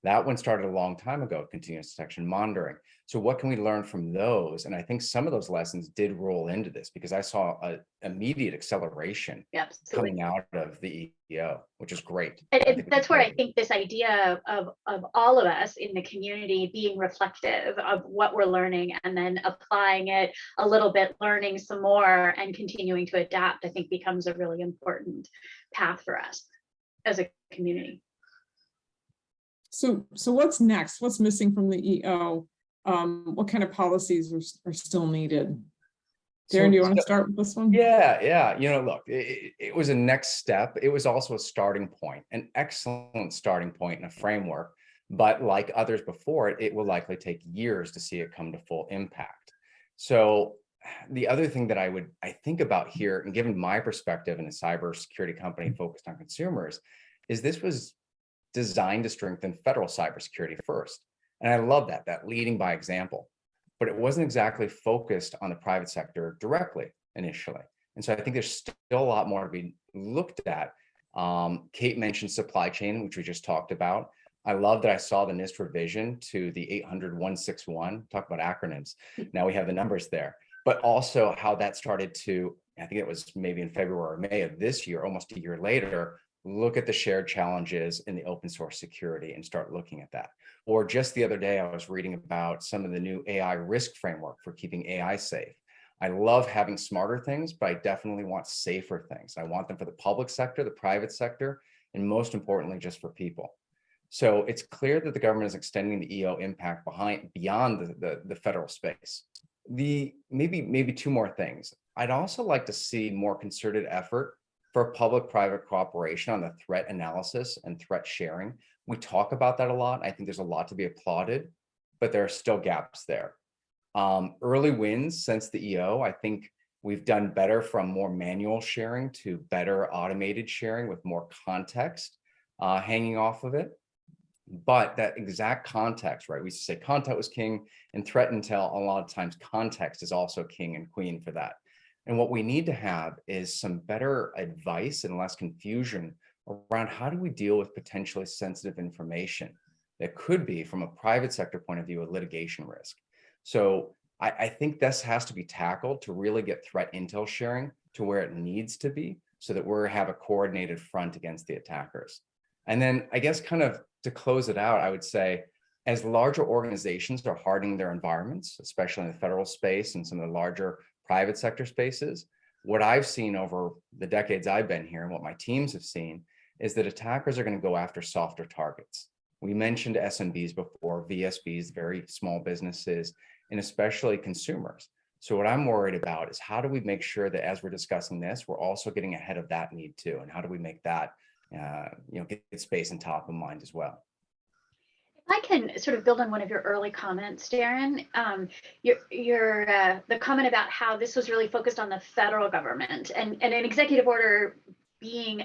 That one started a long time ago, continuous detection monitoring. So what can we learn from those? And I think some of those lessons did roll into this because I saw an immediate acceleration coming out of the EO, which is great. And that's where I think this idea of all of us in the community being reflective of what we're learning and then applying it a little bit, learning some more and continuing to adapt, I think becomes a really important path for us as a community. So what's next? What's missing from the EO? What kind of policies are still needed? Darren, do you want to start with this one? Yeah. Look, it was a next step. It was also a starting point, an excellent starting point and a framework. But like others before it, it will likely take years to see it come to full impact. So the other thing that I think about here, and given my perspective in a cybersecurity company focused on consumers, is this was designed to strengthen federal cybersecurity first. And I love that leading by example, but it wasn't exactly focused on the private sector directly initially. And so I think there's still a lot more to be looked at. Kate mentioned supply chain, which we just talked about. I love that I saw the NIST revision to the 800-161, talk about acronyms. Now we have the numbers there, but also how that started to, I think it was maybe in February or May of this year, almost a year later, look at the shared challenges in the open source security and start looking at that. Or just the other day, I was reading about some of the new AI risk framework for keeping AI safe. I love having smarter things, but I definitely want safer things. I want them for the public sector, the private sector, and most importantly, just for people. So it's clear that the government is extending the EO impact beyond the federal space. Maybe two more things. I'd also like to see more concerted effort for public-private cooperation on the threat analysis and threat sharing. We talk about that a lot. I think there's a lot to be applauded, but there are still gaps there. Early wins since the EO, I think we've done better from more manual sharing to better automated sharing with more context hanging off of it. But that exact context, right? We used to say content was king, and threat intel, a lot of times context is also king and queen for that. And what we need to have is some better advice and less confusion around how do we deal with potentially sensitive information that could be, from a private sector point of view, a litigation risk. So I think this has to be tackled to really get threat intel sharing to where it needs to be, so that we have a coordinated front against the attackers. And then I guess kind of to close it out, I would say, as larger organizations are hardening their environments, especially in the federal space and some of the larger private sector spaces, what I've seen over the decades I've been here and what my teams have seen is that attackers are going to go after softer targets. We mentioned SMBs before, VSBs, very small businesses, and especially consumers. So what I'm worried about is how do we make sure that as we're discussing this, we're also getting ahead of that need too, and how do we make that get space and top of mind as well. If I can sort of build on one of your early comments, Darren, the comment about how this was really focused on the federal government and an executive order being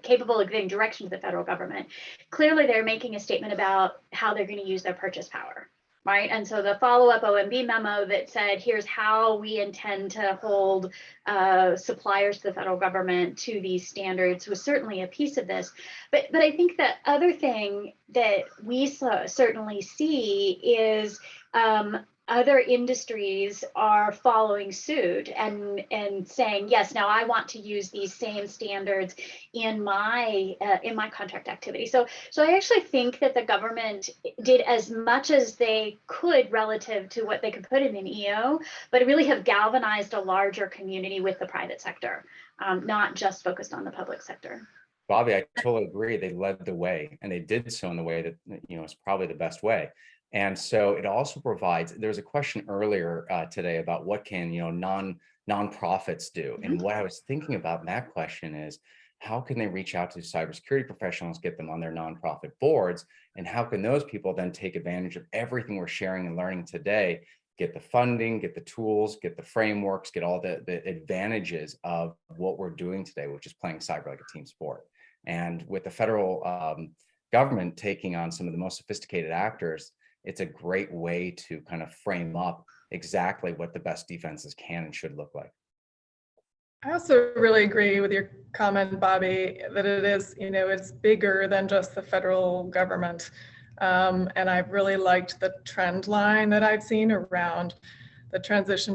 capable of giving direction to the federal government. Clearly, they're making a statement about how they're going to use their purchase power. Right. And so the follow-up OMB memo that said, here's how we intend to hold suppliers to the federal government to these standards was certainly a piece of this. But I think the other thing that we certainly see is other industries are following suit and saying, yes, now I want to use these same standards in my contract activity. So I actually think that the government did as much as they could relative to what they could put in an EO, but really have galvanized a larger community with the private sector, not just focused on the public sector. Bobby, I totally agree. They led the way, and they did so in the way that is probably the best way. And so it also provides, there was a question earlier today about what can nonprofits do? And what I was thinking about in that question is, how can they reach out to cybersecurity professionals, get them on their nonprofit boards, and how can those people then take advantage of everything we're sharing and learning today, get the funding, get the tools, get the frameworks, get all the advantages of what we're doing today, which is playing cyber like a team sport. And with the federal government taking on some of the most sophisticated actors, it's a great way to kind of frame up exactly what the best defenses can and should look like. I also really agree with your comment, Bobby, that it is, it's bigger than just the federal government. And I've really liked the trend line that I've seen around the transition,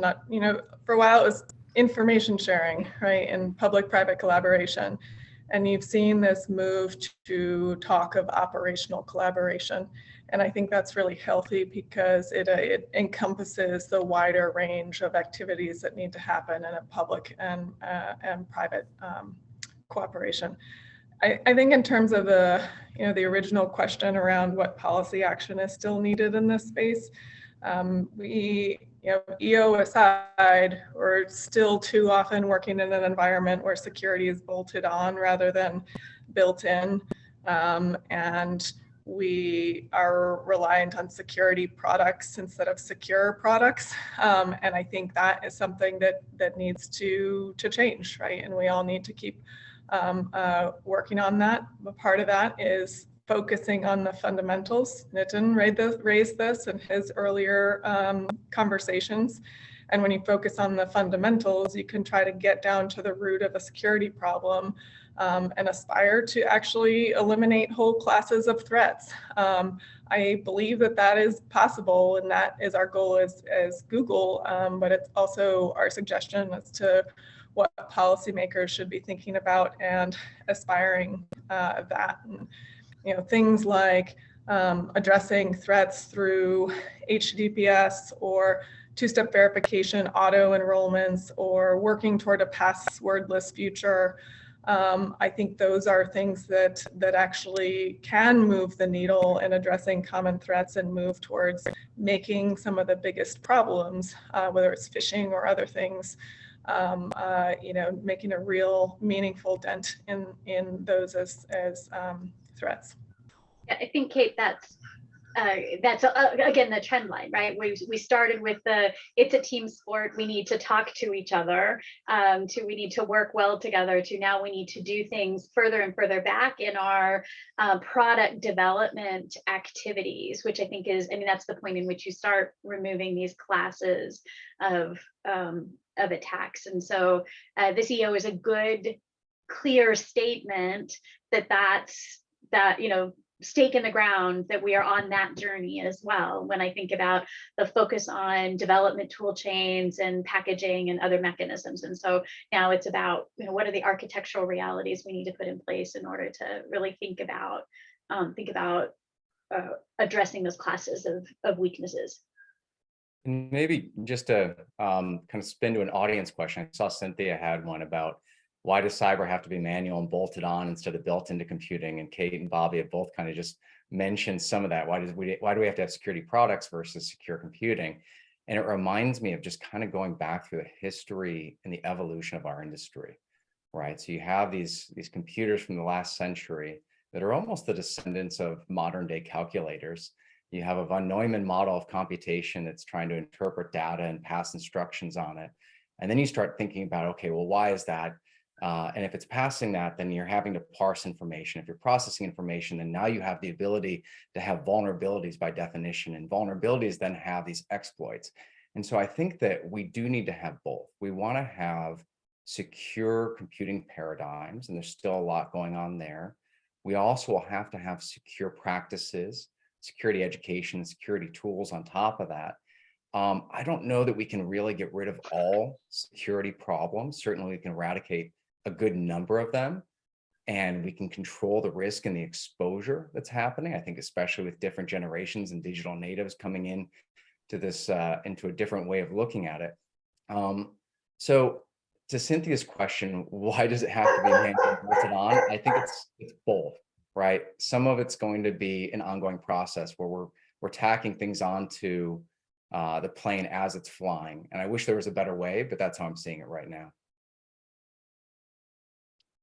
for a while it was information sharing, right, and public-private collaboration. And you've seen this move to talk of operational collaboration. And I think that's really healthy because it encompasses the wider range of activities that need to happen in a public and private cooperation. I think in terms of the original question around what policy action is still needed in this space, EO aside, we're still too often working in an environment where security is bolted on rather than built in, and we are reliant on security products instead of secure products, and I think that is something that needs to change, right? And we all need to keep working on that. But part of that is focusing on the fundamentals. Nitin raised this in his earlier conversations. And when you focus on the fundamentals, you can try to get down to the root of a security problem and aspire to actually eliminate whole classes of threats. I believe that is possible, and that is our goal as Google, but it's also our suggestion as to what policymakers should be thinking about and aspiring that. And, things like addressing threats through HTTPS or two-step verification, auto enrollments, or working toward a passwordless future. I think those are things that actually can move the needle in addressing common threats and move towards making some of the biggest problems, whether it's phishing or other things, making a real meaningful dent in those as threats. Yeah, I think, Kate, that's again the trend line, right? We started with it's a team sport. We need to talk to each other. We need to work well together. To now we need to do things further and further back in our product development activities, which I think that's the point in which you start removing these classes of attacks. And so this EO is a good clear statement that stake in the ground that we are on that journey as well. When I think about the focus on development tool chains and packaging and other mechanisms. And so now it's about, what are the architectural realities we need to put in place in order to really think about addressing those classes of weaknesses. And maybe just to kind of spin to an audience question, I saw Cynthia had one about why does cyber have to be manual and bolted on instead of built into computing? And Kate and Bobby have both kind of just mentioned some of that. Why do we have to have security products versus secure computing? And it reminds me of just kind of going back through the history and the evolution of our industry, right? So you have these computers from the last century that are almost the descendants of modern day calculators. You have a von Neumann model of computation that's trying to interpret data and pass instructions on it. And then you start thinking about, okay, well, why is that? And if it's passing that, then you're having to parse information. If you're processing information, then now you have the ability to have vulnerabilities by definition, and vulnerabilities then have these exploits. And so I think that we do need to have both. We want to have secure computing paradigms, and there's still a lot going on there. We also will have to have secure practices, security education, and security tools on top of that. I don't know that we can really get rid of all security problems. Certainly we can eradicate a good number of them, and we can control the risk and the exposure that's happening. I think especially with different generations and digital natives coming in to this into a different way of looking at it. So to Cynthia's question, why does it have to be manually bolted on? I think it's both, right? Some of it's going to be an ongoing process where we're tacking things onto the plane as it's flying. And I wish there was a better way, but that's how I'm seeing it right now.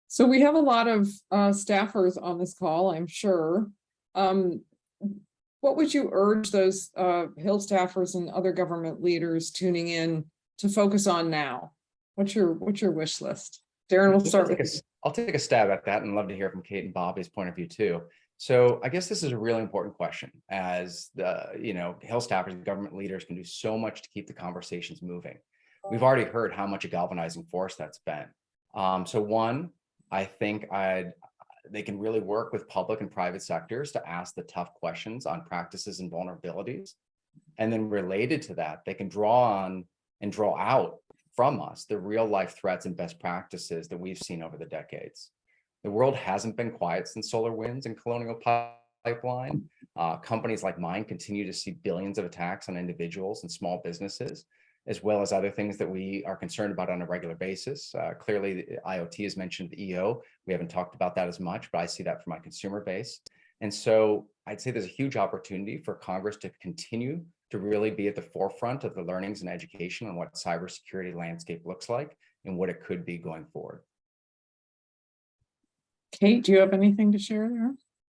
So we have a lot of staffers on this call, I'm sure. What would you urge those Hill staffers and other government leaders tuning in to focus on now? What's your wish list? Darren, we'll start with you. I'll take a stab at that, and love to hear from Kate and Bobby's point of view too. So I guess this is a really important question, as the Hill staffers and government leaders can do so much to keep the conversations moving. We've already heard how much a galvanizing force that's been. So one, I think they can really work with public and private sectors to ask the tough questions on practices and vulnerabilities. And then related to that, they can draw on and draw out from us the real life threats and best practices that we've seen over the decades. The world hasn't been quiet since SolarWinds and Colonial Pipeline. Companies like mine continue to see billions of attacks on individuals and small businesses, as well as other things that we are concerned about on a regular basis. Clearly, the IoT has mentioned the EO. We haven't talked about that as much, but I see that for my consumer base. And so I'd say there's a huge opportunity for Congress to continue to really be at the forefront of the learnings and education on what cybersecurity landscape looks like and what it could be going forward. Kate, do you have anything to share there?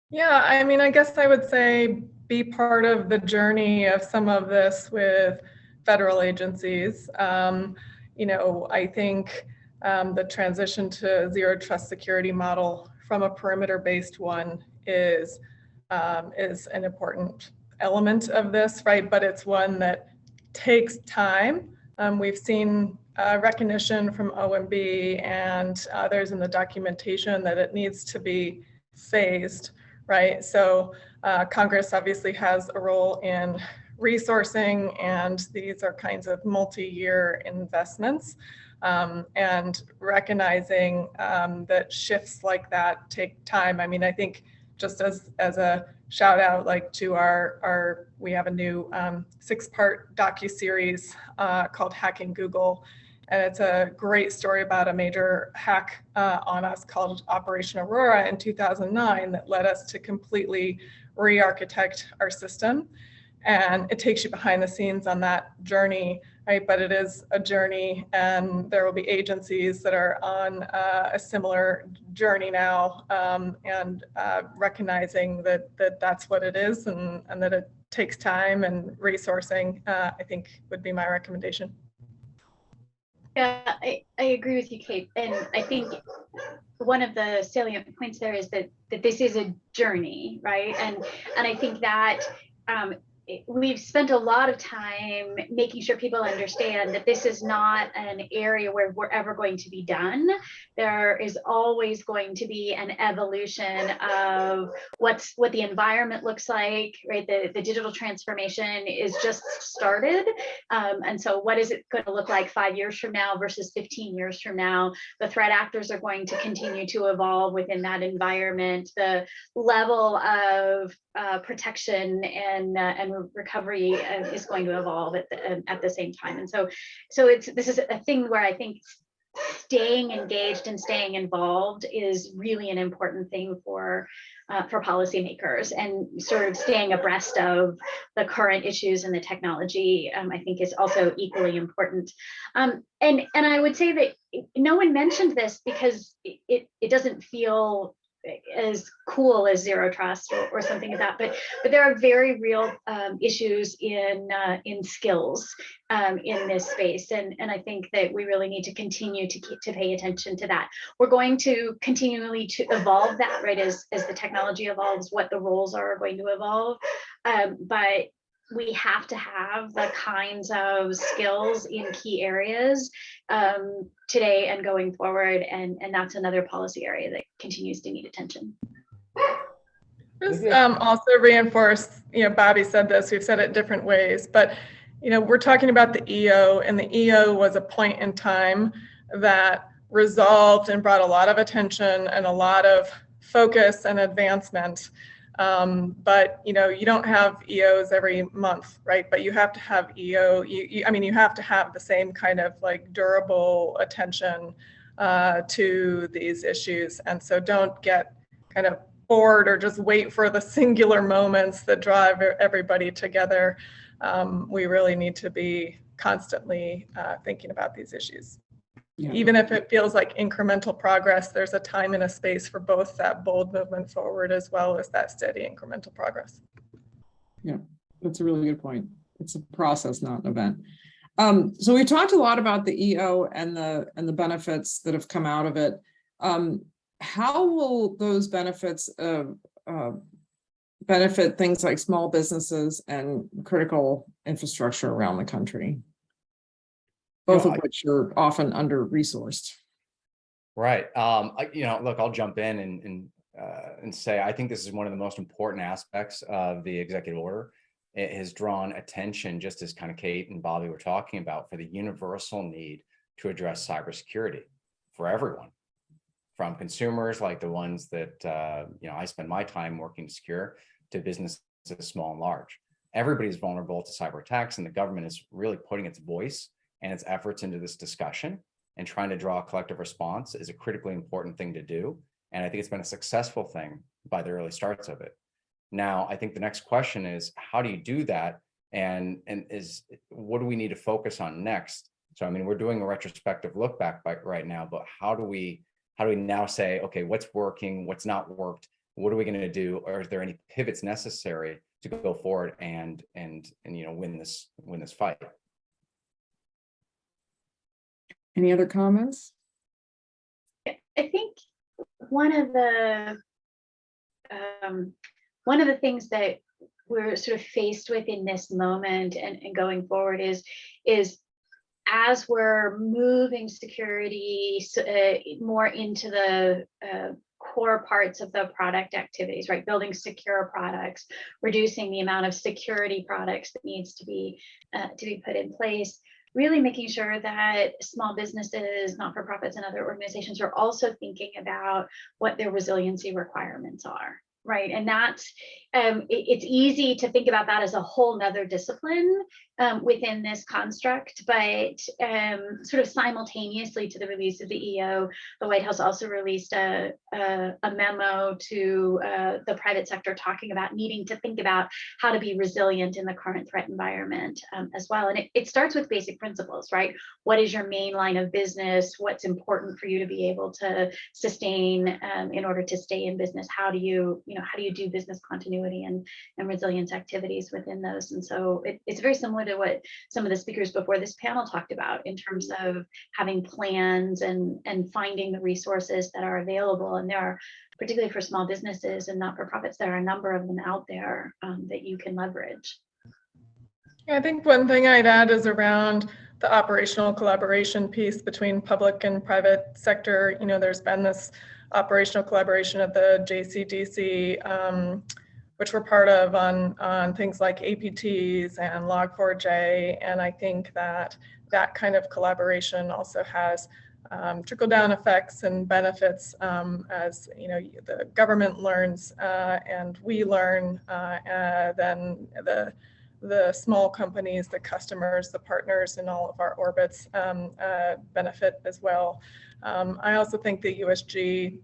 Yeah, I mean, I guess I would say be part of the journey of some of this with federal agencies. I think the transition to zero trust security model from a perimeter-based one is an important element of this, right? But it's one that takes time. We've seen recognition from OMB and others in the documentation that it needs to be phased, right? So Congress obviously has a role in resourcing, and these are kinds of multi-year investments, and recognizing that shifts like that take time. I mean, I think just as a shout out, like to we have a new 6-part docuseries called Hacking Google. And it's a great story about a major hack on us called Operation Aurora in 2009 that led us to completely re-architect our system. And it takes you behind the scenes on that journey, right? But it is a journey, and there will be agencies that are on a similar journey now, and recognizing that that's what it is, and that it takes time and resourcing, I think would be my recommendation. Yeah, I agree with you, Kate. And I think one of the salient points there is that this is a journey, right? And I think that we've spent a lot of time making sure people understand that this is not an area where we're ever going to be done. There is always going to be an evolution of what the environment looks like, right? The digital transformation is just started. And so what is it going to look like 5 years from now versus 15 years from now? The threat actors are going to continue to evolve within that environment. The level of protection and recovery is going to evolve at the same time. And so this is a thing where I think staying engaged and staying involved is really an important thing for policymakers, and sort of staying abreast of the current issues and the technology, I think is also equally important. And I would say that no one mentioned this because it doesn't feel as cool as zero trust or something like that, but there are very real issues in skills in this space, and I think that we really need to continue to pay attention to that. We're going to continually to evolve that, right, as the technology evolves, what the roles are going to evolve, but we have to have the kinds of skills in key areas today and going forward, and that's another policy area that continues to need attention. Just also reinforce, Bobby said this, we've said it different ways, but we're talking about the EO, and the EO was a point in time that resolved and brought a lot of attention and a lot of focus and advancement. But you don't have EOs every month, right? But you have to have EO. You have to have the same kind of like durable attention to these issues. And so don't get kind of bored or just wait for the singular moments that drive everybody together. We really need to be constantly thinking about these issues. Yeah. Even if it feels like incremental progress, there's a time and a space for both that bold movement forward as well as that steady incremental progress. Yeah, that's a really good point. It's a process, not an event. So we talked a lot about the EO and the benefits that have come out of it. How will those benefits benefit things like small businesses and critical infrastructure around the country? Both of which are often under-resourced. Right. Look, I'll jump in and say I think this is one of the most important aspects of the executive order. It has drawn attention, just as kind of Kate and Bobby were talking about, for the universal need to address cybersecurity for everyone, from consumers like the ones that I spend my time working to secure, to businesses small and large. Everybody's vulnerable to cyber attacks, and the government is really putting its voice and its efforts into this discussion, and trying to draw a collective response is a critically important thing to do. And I think it's been a successful thing by the early starts of it. Now, I think the next question is, how do you do that? And what do we need to focus on next? So, we're doing a retrospective look back right now, but how do we now say, okay, what's working, what's not worked? What are we going to do? Or is there any pivots necessary to go forward and win this fight? Any other comments? I think one of the things that we're sort of faced with in this moment and going forward is as we're moving security more into the core parts of the product activities, right? Building secure products, reducing the amount of security products that needs to be put in place. Really making sure that small businesses, not-for-profits, and other organizations are also thinking about what their resiliency requirements are, right? And that's, it's easy to think about that as a whole nother discipline within this construct, but sort of simultaneously to the release of the EO, the White House also released a memo to the private sector talking about needing to think about how to be resilient in the current threat environment as well. And it starts with basic principles, right? What is your main line of business? What's important for you to be able to sustain in order to stay in business? How do you do business continuity and resilience activities within those? And so it's very similar to what some of the speakers before this panel talked about in terms of having plans and finding the resources that are available. And there are, particularly for small businesses and not-for-profits, there are a number of them out there that you can leverage. I think one thing I'd add is around the operational collaboration piece between public and private sector. There's been this operational collaboration at the JCDC, which we're part of on things like APTs and Log4j. And I think that kind of collaboration also has trickle down effects and benefits as the government learns and we learn, then the small companies, the customers, the partners in all of our orbits benefit as well. I also think the USG,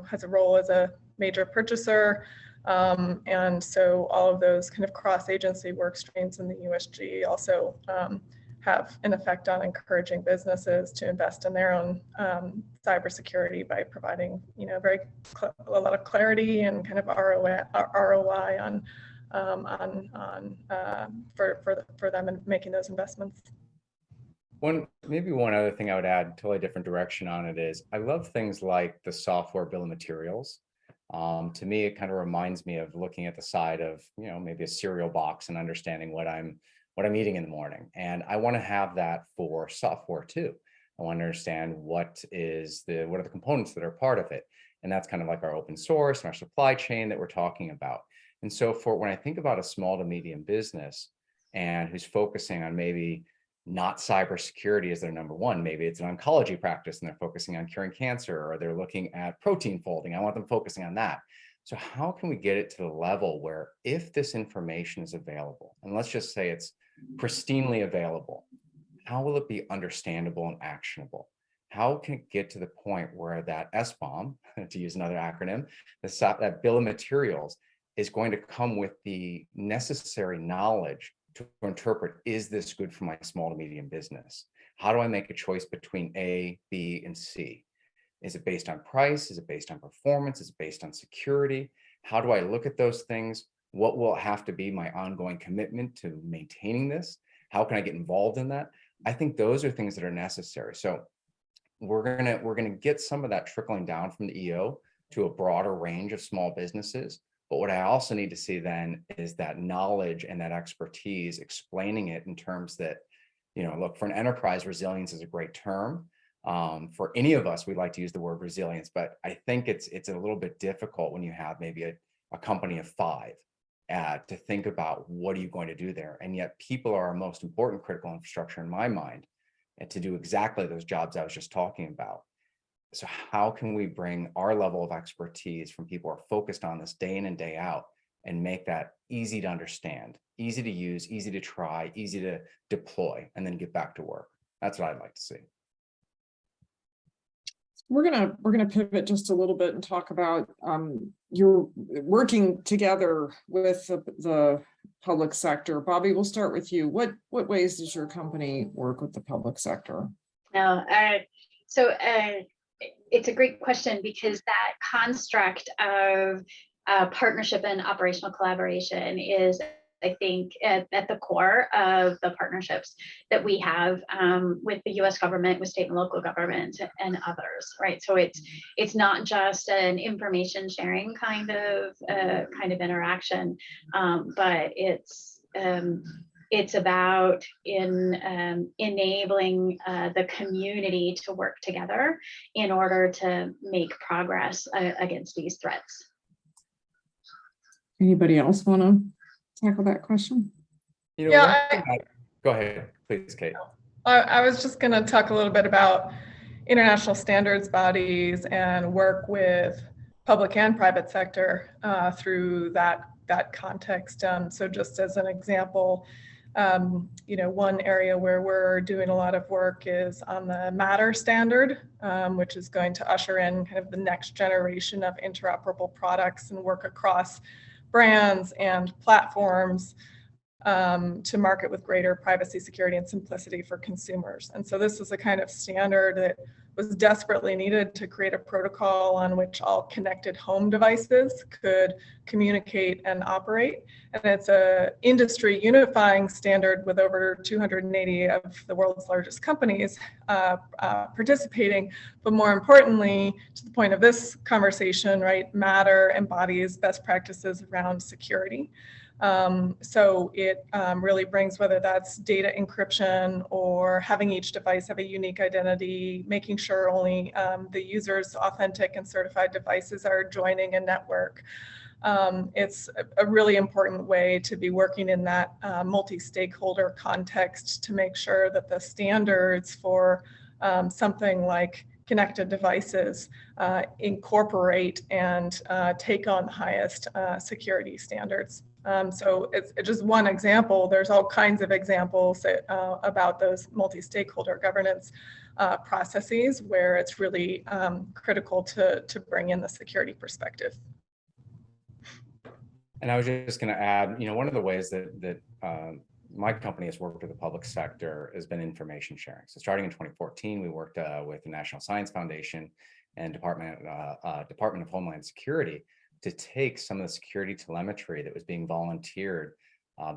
has a role as a major purchaser. And so all of those kind of cross-agency work streams in the USG also have an effect on encouraging businesses to invest in their own cybersecurity by providing, a lot of clarity and kind of ROI on for them in making those investments. Maybe one other thing I would add, totally different direction on it, is I love things like the software bill of materials. To me, it kind of reminds me of looking at the side of, maybe a cereal box and understanding what I'm eating in the morning. And I want to have that for software too. I want to understand what are the components that are part of it. And that's kind of like our open source and our supply chain that we're talking about. And so when I think about a small to medium business and who's focusing on maybe not cybersecurity as their number one, maybe it's an oncology practice and they're focusing on curing cancer, or they're looking at protein folding, I want them focusing on that. So how can we get it to the level where if this information is available, and let's just say it's pristinely available, how will it be understandable and actionable? How can it get to the point where that SBOM, to use another acronym, that bill of materials is going to come with the necessary knowledge to interpret, is this good for my small to medium business? How do I make a choice between A, B, and C? Is it based on price? Is it based on performance? Is it based on security? How do I look at those things? What will have to be my ongoing commitment to maintaining this? How can I get involved in that? I think those are things that are necessary. So we're gonna get some of that trickling down from the EO to a broader range of small businesses. But what I also need to see then is that knowledge and that expertise, explaining it in terms that, look, for an enterprise, resilience is a great term. For any of us, we like to use the word resilience, but I think it's a little bit difficult when you have maybe a company of 5 to think about what are you going to do there. And yet people are our most important critical infrastructure in my mind, and to do exactly those jobs I was just talking about. So how can we bring our level of expertise from people who are focused on this day in and day out and make that easy to understand, easy to use, easy to try, easy to deploy, and then get back to work? That's what I'd like to see. We're gonna pivot just a little bit and talk about you're working together with the public sector. Bobby, we'll start with you. What ways does your company work with the public sector? It's a great question, because that construct of partnership and operational collaboration is, I think, at the core of the partnerships that we have with the U.S. government, with state and local government, and others, right? So it's not just an information sharing kind of interaction, but it's about enabling the community to work together in order to make progress against these threats. Anybody else want to tackle that question? Go ahead, please, Kate. I was just going to talk a little bit about international standards bodies and work with public and private sector through that context. So just as an example, one area where we're doing a lot of work is on the Matter standard, which is going to usher in kind of the next generation of interoperable products and work across brands and platforms to market with greater privacy, security, and simplicity for consumers. And so this is a kind of standard that was desperately needed to create a protocol on which all connected home devices could communicate and operate. And it's an industry unifying standard with over 280 of the world's largest companies participating. But more importantly, to the point of this conversation, right, Matter embodies best practices around security. So it really brings, whether that's data encryption or having each device have a unique identity, making sure only the user's authentic and certified devices are joining a network. It's a really important way to be working in that multi-stakeholder context to make sure that the standards for something like connected devices incorporate and take on the highest security standards. So it's just one example. There's all kinds of examples that, about those multi-stakeholder governance processes where it's really critical to bring in the security perspective. And I was just going to add, one of the ways that my company has worked with the public sector has been information sharing. So starting in 2014, we worked with the National Science Foundation and Department of Homeland Security to take some of the security telemetry that was being volunteered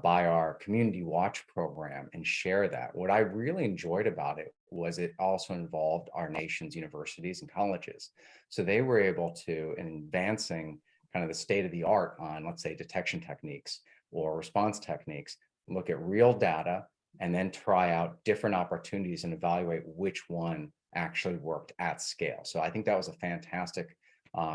by our Community Watch program and share that. What I really enjoyed about it was it also involved our nation's universities and colleges. So they were able to, in advancing kind of the state of the art on, let's say, detection techniques or response techniques, look at real data and then try out different opportunities and evaluate which one actually worked at scale. So I think that was a fantastic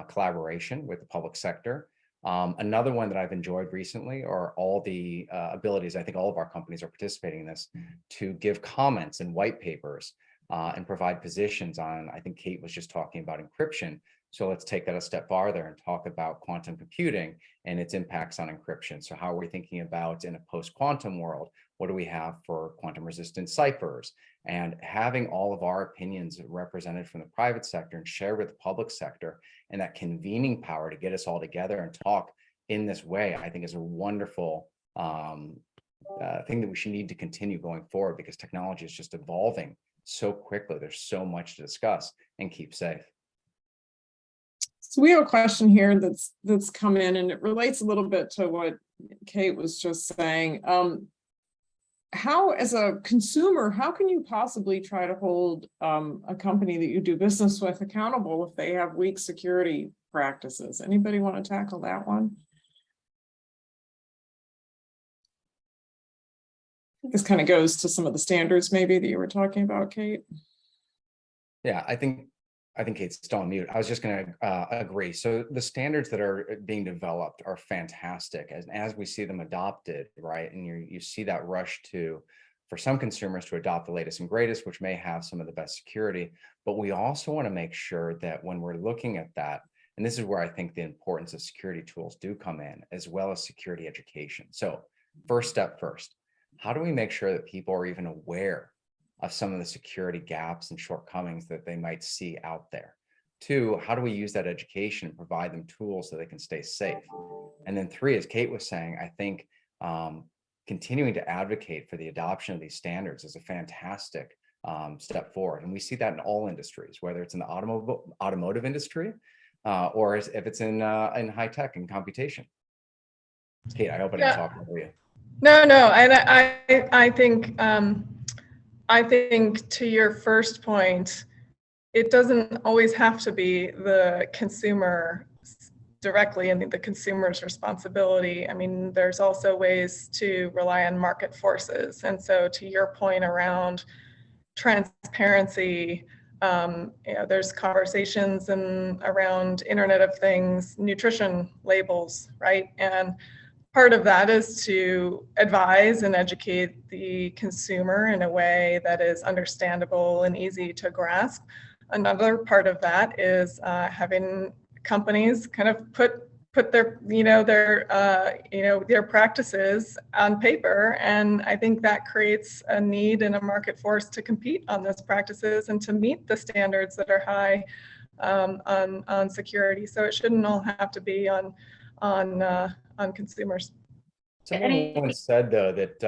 collaboration with the public sector. Another one that I've enjoyed recently are all the abilities, I think all of our companies are participating in this, to give comments and white papers and provide positions on, I think Kate was just talking about encryption. So let's take that a step farther and talk about quantum computing and its impacts on encryption. So how are we thinking about, in a post-quantum world, what do we have for quantum resistant ciphers? And having all of our opinions represented from the private sector and shared with the public sector, and that convening power to get us all together and talk in this way, I think is a wonderful thing that we should need to continue going forward, because technology is just evolving so quickly. There's so much to discuss and keep safe. So we have a question here that's come in, and it relates a little bit to what Kate was just saying. How, as a consumer, how can you possibly try to hold a company that you do business with accountable if they have weak security practices? Anybody want to tackle that one? This kind of goes to some of the standards maybe that you were talking about, Kate. Yeah, I think Kate's still on mute. I was just going to agree. So the standards that are being developed are fantastic, as we see them adopted, right? And you see that rush for some consumers to adopt the latest and greatest, which may have some of the best security. But we also want to make sure that when we're looking at that, and this is where I think the importance of security tools do come in, as well as security education. So first step first, how do we make sure that people are even aware of some of the security gaps and shortcomings that they might see out there? Two, how do we use that education and provide them tools so they can stay safe? And then three, as Kate was saying, I think continuing to advocate for the adoption of these standards is a fantastic step forward. And we see that in all industries, whether it's in the automotive industry or if it's in high tech and computation. Kate, I hope I didn't talk over you. No, and I think to your first point, it doesn't always have to be the consumer directly and the consumer's responsibility. I mean, there's also ways to rely on market forces. And so to your point around transparency, there's conversations around Internet of Things, nutrition labels, right? And part of that is to advise and educate the consumer in a way that is understandable and easy to grasp. Another part of that is having companies kind of put their their practices on paper, and I think that creates a need and a market force to compete on those practices and to meet the standards that are high on security. So it shouldn't all have to be on consumers. Someone once said, though, that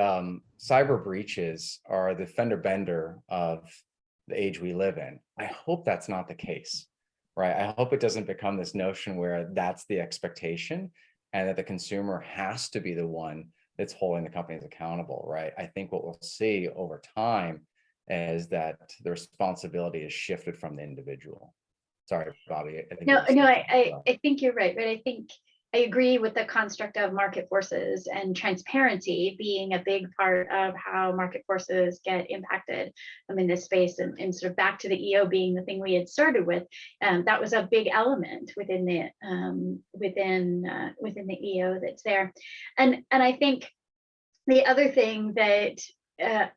cyber breaches are the fender bender of the age we live in. I hope that's not the case, right? I hope it doesn't become this notion where that's the expectation and that the consumer has to be the one that's holding the companies accountable, right? I think what we'll see over time is that the responsibility is shifted from the individual. Sorry, Bobby. I think you're right, but I think agree with the construct of market forces and transparency being a big part of how market forces get impacted in this space, and sort of back to the EO being the thing we had started with. That was a big element within the EO that's there, and I think the other thing that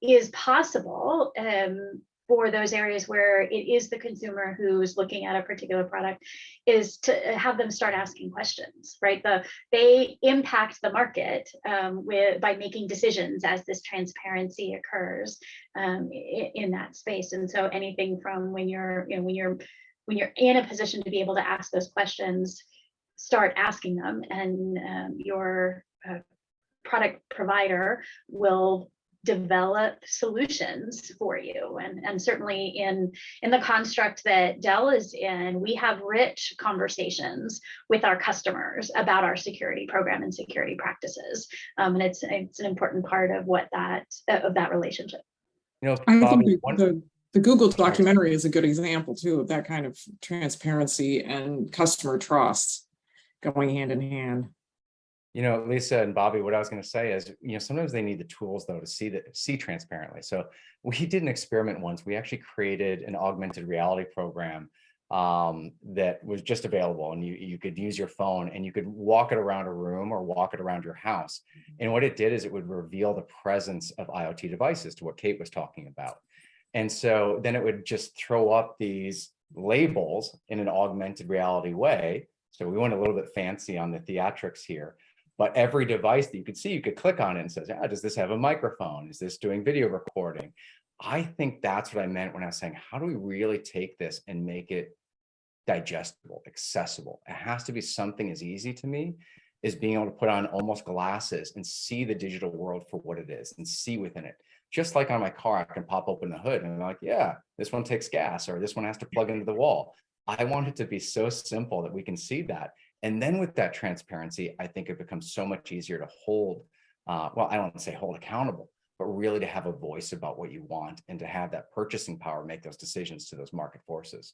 is possible for those areas where it is the consumer who's looking at a particular product is to have them start asking questions, right? They impact the market by making decisions as this transparency occurs in that space. And so anything from when you're in a position to be able to ask those questions, start asking them, and your product provider will develop solutions for you. And certainly in the construct that Dell is in, we have rich conversations with our customers about our security program and security practices. And it's an important part of that relationship. I Bobby, think the Google documentary is a good example too of that kind of transparency and customer trust going hand in hand. Lisa and Bobby, what I was going to say is, sometimes they need the tools though to see transparently. So we did an experiment once. We actually created an augmented reality program that was just available, and you could use your phone and you could walk it around a room or walk it around your house. And what it did is it would reveal the presence of IoT devices, to what Kate was talking about. And so then it would just throw up these labels in an augmented reality way. So we went a little bit fancy on the theatrics here. But every device that you could see, you could click on it and says, does this have a microphone? Is this doing video recording? I think that's what I meant when I was saying, how do we really take this and make it digestible, accessible? It has to be something as easy to me as being able to put on almost glasses and see the digital world for what it is and see within it. Just like on my car, I can pop open the hood and I'm like, yeah, this one takes gas, or this one has to plug into the wall. I want it to be so simple that we can see that. And then with that transparency, I think it becomes so much easier to hold, I don't want to say hold accountable, but really to have a voice about what you want and to have that purchasing power, make those decisions to those market forces.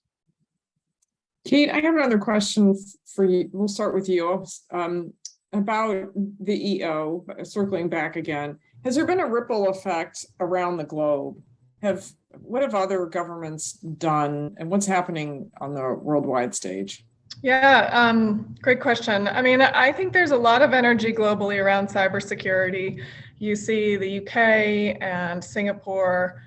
Kate, I have another question for you. We'll start with you about the EO, circling back again. Has there been a ripple effect around the globe? What have other governments done, and what's happening on the worldwide stage? Yeah, great question. I mean, I think there's a lot of energy globally around cybersecurity. You see the UK and Singapore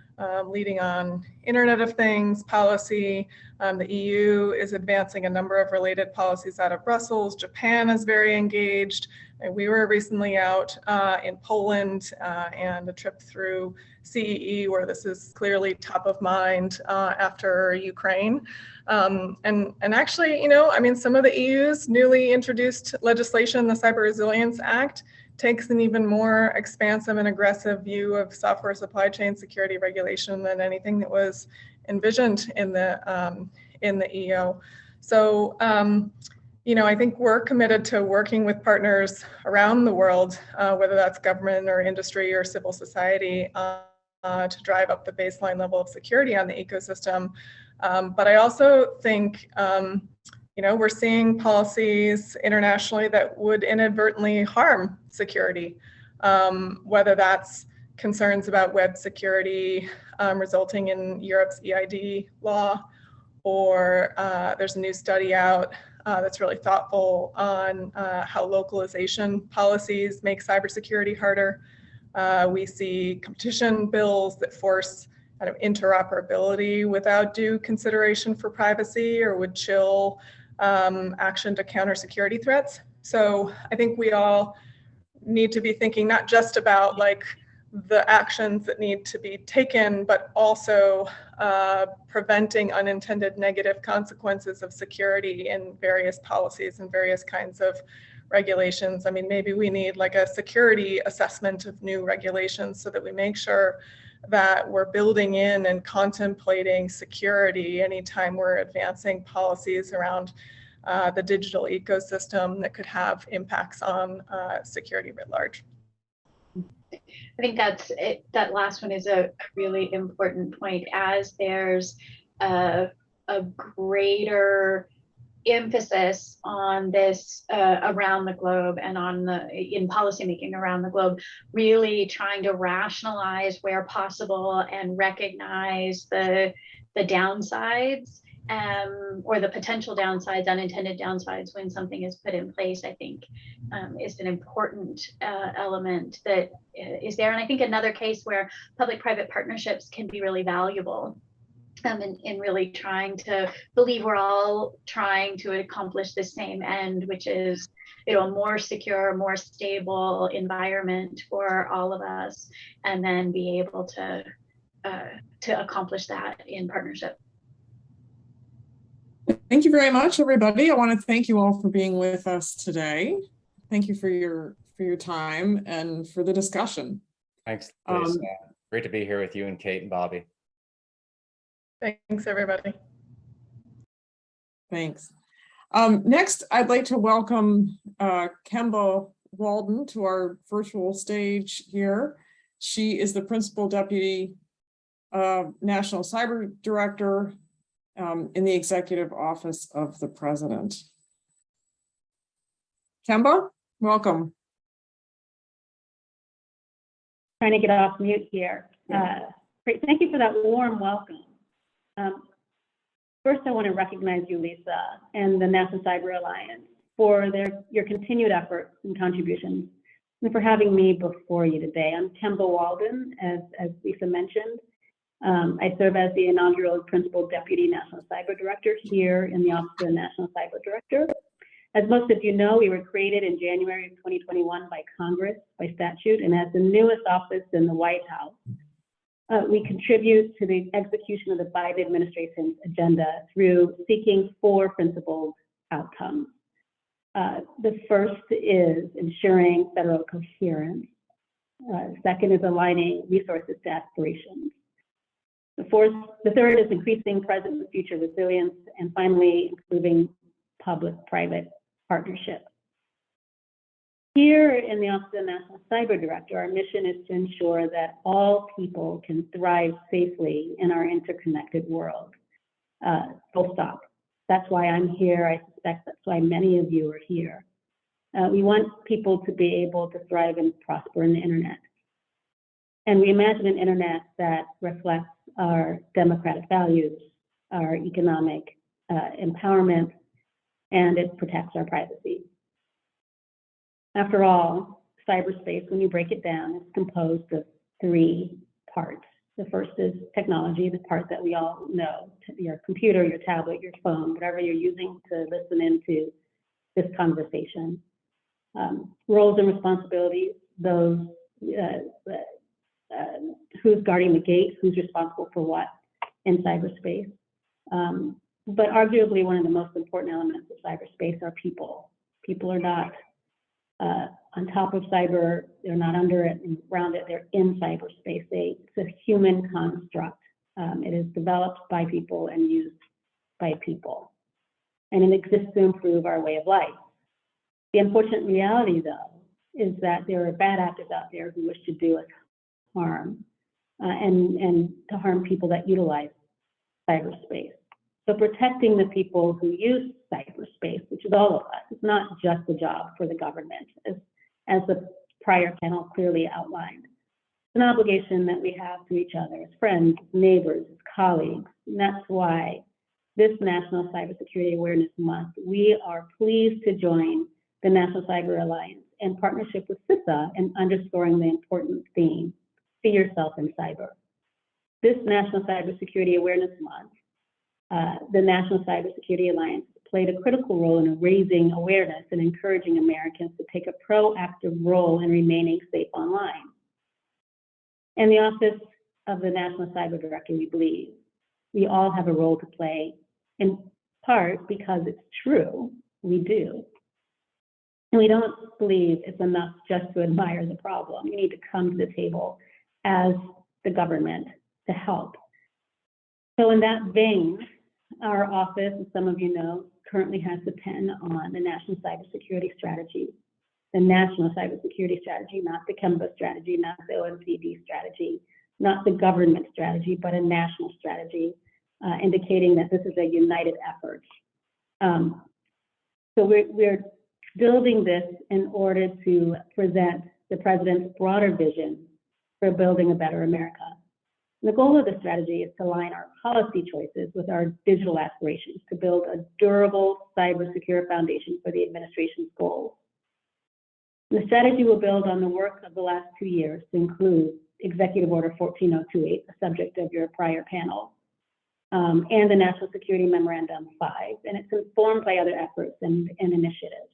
leading on Internet of Things policy. The EU is advancing a number of related policies out of Brussels. Japan is very engaged. And we were recently out in Poland and a trip through CEE, where this is clearly top of mind after Ukraine. And actually, some of the EU's newly introduced legislation, the Cyber Resilience Act, takes an even more expansive and aggressive view of software supply chain security regulation than anything that was envisioned in the EO. So, I think we're committed to working with partners around the world, whether that's government or industry or civil society, to drive up the baseline level of security on the ecosystem. But I also think, we're seeing policies internationally that would inadvertently harm security, whether that's concerns about web security resulting in Europe's EID law, or there's a new study out that's really thoughtful on how localization policies make cybersecurity harder. We see competition bills that force kind of interoperability without due consideration for privacy, or would chill action to counter security threats. So I think we all need to be thinking not just about like the actions that need to be taken, but also preventing unintended negative consequences of security in various policies and various kinds of regulations. I mean, maybe we need like a security assessment of new regulations so that we make sure that we're building in and contemplating security anytime we're advancing policies around the digital ecosystem that could have impacts on security writ large. I think that last one is a really important point. As there's a greater emphasis on this around the globe and in policymaking around the globe, really trying to rationalize where possible and recognize the downsides or the potential downsides, unintended downsides when something is put in place, I think is an important element that is there. And I think another case where public-private partnerships can be really valuable in really trying to believe we're all trying to accomplish the same end, which is, a more secure, more stable environment for all of us, and then be able to accomplish that in partnership. Thank you very much, everybody. I want to thank you all for being with us today. Thank you for your time and for the discussion. Thanks, Lisa. Great to be here with you and Kate and Bobby. Thanks, everybody. Thanks. Next, I'd like to welcome Campbell Walden to our virtual stage here. She is the Principal Deputy National Cyber Director in the Executive Office of the President. Campbell, welcome. Trying to get off mute here. Great, thank you for that warm welcome. First, I want to recognize you, Lisa, and the National Cyber Alliance for your continued efforts and contributions, and for having me before you today. I'm Campbell Walden, as Lisa mentioned. I serve as the inaugural Principal Deputy National Cyber Director here in the Office of the National Cyber Director. As most of you know, we were created in January of 2021 by Congress, by statute, and as the newest office in the White House. We contribute to the execution of the Biden administration's agenda through seeking 4 principled outcomes. The first is ensuring federal coherence. Second is aligning resources to aspirations. The third is increasing present and future resilience, and finally, improving public-private partnerships. Here in the Office of the National Cyber Director, our mission is to ensure that all people can thrive safely in our interconnected world. Full stop. That's why I'm here. I suspect that's why many of you are here. We want people to be able to thrive and prosper in the internet. And we imagine an internet that reflects our democratic values, our economic empowerment, and it protects our privacy. After all, cyberspace, when you break it down, is composed of 3 parts. The first is technology, the part that we all know, your computer, your tablet, your phone, whatever you're using to listen into this conversation. Roles and responsibilities, those who's guarding the gate, who's responsible for what in cyberspace. But arguably one of the most important elements of cyberspace are people. People are not on top of cyber, they're not under it and around it, they're in cyberspace. It's a human construct. It is developed by people and used by people. And it exists to improve our way of life. The unfortunate reality, though, is that there are bad actors out there who wish to do us harm and to harm people that utilize cyberspace. So protecting the people who use cyberspace, which is all of us, it's not just a job for the government, as the prior panel clearly outlined. It's an obligation that we have to each other as friends, as neighbors, as colleagues. And that's why this National Cybersecurity Awareness Month, we are pleased to join the National Cyber Alliance in partnership with CISA in underscoring the important theme, see yourself in cyber. This National Cybersecurity Awareness Month, the National Cybersecurity Alliance played a critical role in raising awareness and encouraging Americans to take a proactive role in remaining safe online. In the Office of the National Cyber Director, we believe we all have a role to play, in part because it's true, we do. And we don't believe it's enough just to admire the problem. We need to come to the table as the government to help. So in that vein, our office, as some of you know, currently has the pen on the National Cybersecurity Strategy, the National Cybersecurity Strategy, not the Campbell strategy, not the ONCD strategy, not the government strategy, but a national strategy, indicating that this is a united effort. So we're building this in order to present the president's broader vision for building a better America. And the goal of the strategy is to align our policy choices with our digital aspirations to build a durable, cybersecure foundation for the administration's goals. And the strategy will build on the work of the last 2 years to include Executive Order 14028, the subject of your prior panel, and the National Security Memorandum 5, and it's informed by other efforts and initiatives.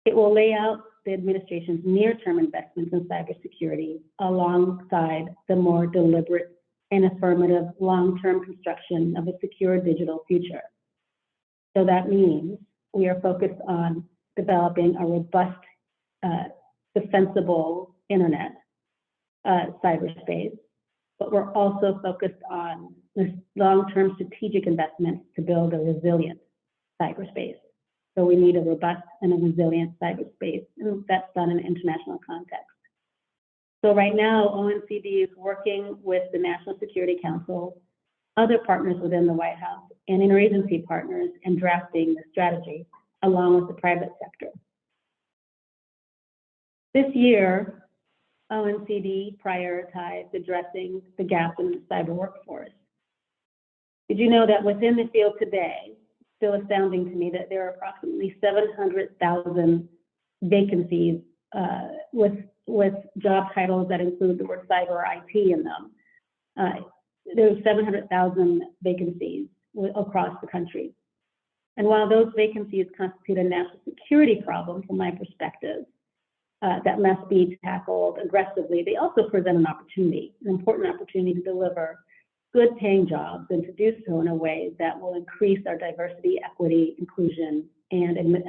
It will lay out the administration's near-term investments in cybersecurity alongside the more deliberate and affirmative long-term construction of a secure digital future. So that means we are focused on developing a robust, defensible internet cyberspace, but we're also focused on this long-term strategic investments to build a resilient cyberspace. So we need a robust and a resilient cyberspace, and that's done in an international context. So right now, ONCD is working with the National Security Council, other partners within the White House, and interagency partners in drafting the strategy, along with the private sector. This year, ONCD prioritized addressing the gaps in the cyber workforce. Did you know that within the field today, still astounding to me that there are approximately 700,000 vacancies with job titles that include the word cyber or IT in them. There's 700,000 vacancies across the country. And while those vacancies constitute a national security problem from my perspective, that must be tackled aggressively, they also present an opportunity, an important opportunity to deliver good paying jobs and to do so in a way that will increase our diversity, equity, inclusion, and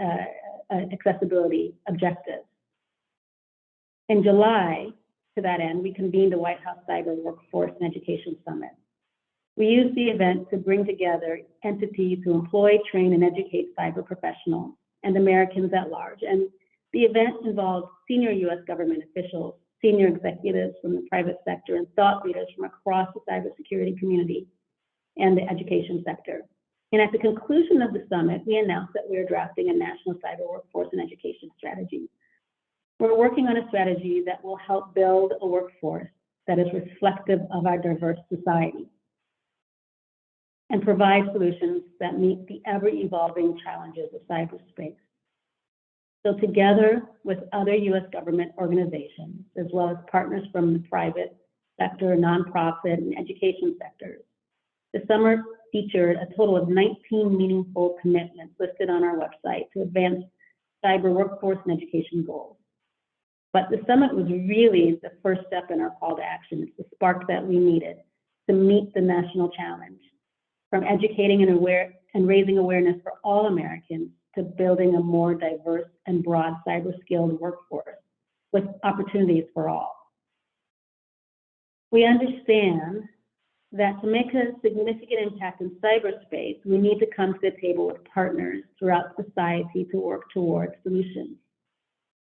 accessibility objectives. In July, to that end, we convened the White House Cyber Workforce and Education Summit. We used the event to bring together entities who employ, train, and educate cyber professionals and Americans at large. And the event involved senior U.S. government officials, senior executives from the private sector, and thought leaders from across the cybersecurity community and the education sector. And at the conclusion of the summit, we announced that we are drafting a national cyber workforce and education strategy. We're working on a strategy that will help build a workforce that is reflective of our diverse society and provide solutions that meet the ever-evolving challenges of cyberspace. So together with other U.S. government organizations, as well as partners from the private sector, nonprofit, and education sectors, the summer featured a total of 19 meaningful commitments listed on our website to advance cyber workforce and education goals. But the summit was really the first step in our call to action. It's the spark that we needed to meet the national challenge, from educating and raising awareness for all Americans to building a more diverse and broad cyber-skilled workforce with opportunities for all. We understand that to make a significant impact in cyberspace, we need to come to the table with partners throughout society to work towards solutions.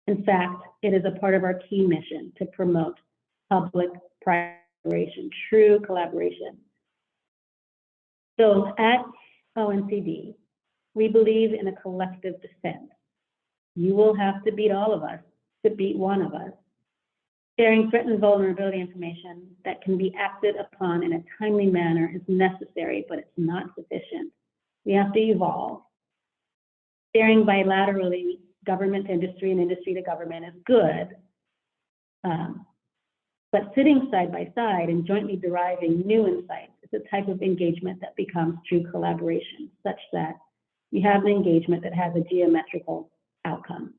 In fact, it is a part of our key mission to promote public-private collaboration, true collaboration. So at ONCD, we believe in a collective defense. You will have to beat all of us to beat one of us. Sharing threat and vulnerability information that can be acted upon in a timely manner is necessary, but it's not sufficient. We have to evolve. Sharing bilaterally, government to industry and industry to government is good, but sitting side by side and jointly deriving new insights is a type of engagement that becomes true collaboration, such that you have an engagement that has a geometrical outcome.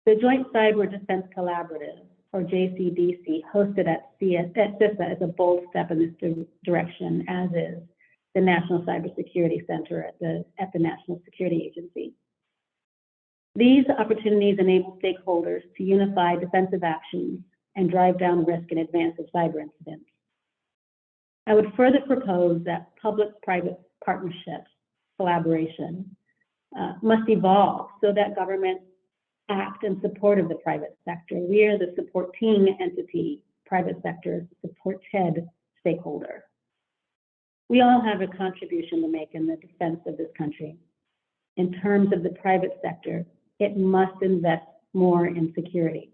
The Joint Cyber Defense Collaborative, or JCDC, hosted at CISA, is a bold step in this direction, as is the National Cybersecurity Center at the National Security Agency. These opportunities enable stakeholders to unify defensive actions and drive down risk in advance of cyber incidents. I would further propose that public-private partnerships, collaboration, must evolve so that governments act in support of the private sector. We are the supporting entity, private sector is the supported stakeholder. We all have a contribution to make in the defense of this country. in terms of the private sector, it must invest more in security.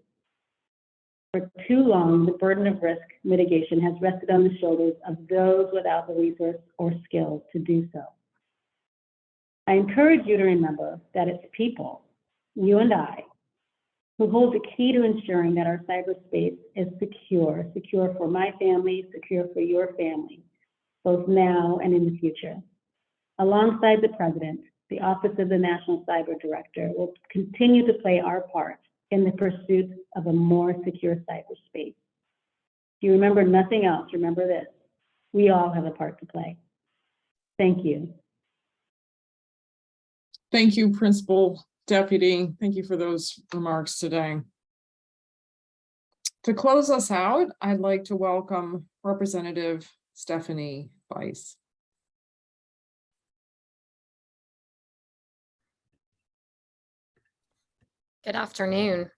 For too long, the burden of risk mitigation has rested on the shoulders of those without the resource or skills to do so. I encourage you to remember that it's people, you and I, who hold the key to ensuring that our cyberspace is secure, secure for my family, secure for your family, both now and in the future. Alongside the President, the Office of the National Cyber Director will continue to play our part in the pursuit of a more secure cyberspace. If you remember nothing else, remember this: we all have a part to play. Thank you. Thank you, Principal Deputy. Thank you for those remarks today. To close us out, I'd like to welcome Representative Stephanie Bice. Good afternoon.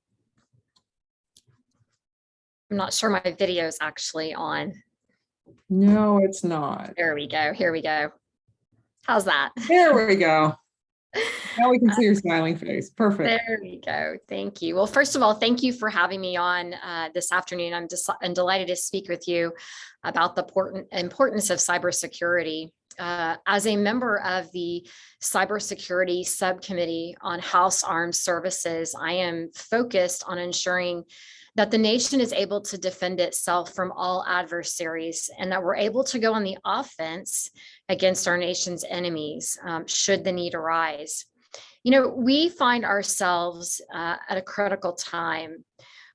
I'm not sure my video is actually on. No, it's not. There we go. Here we go. How's that? There we go. Now we can see your smiling face. Perfect. There we go. Thank you. Well, first of all, thank you for having me on this afternoon. I'm delighted to speak with you about the importance of cybersecurity. As a member of the Cybersecurity Subcommittee on House Armed Services, I am focused on ensuring that the nation is able to defend itself from all adversaries and that we're able to go on the offense against our nation's enemies should the need arise. You know, we find ourselves at a critical time.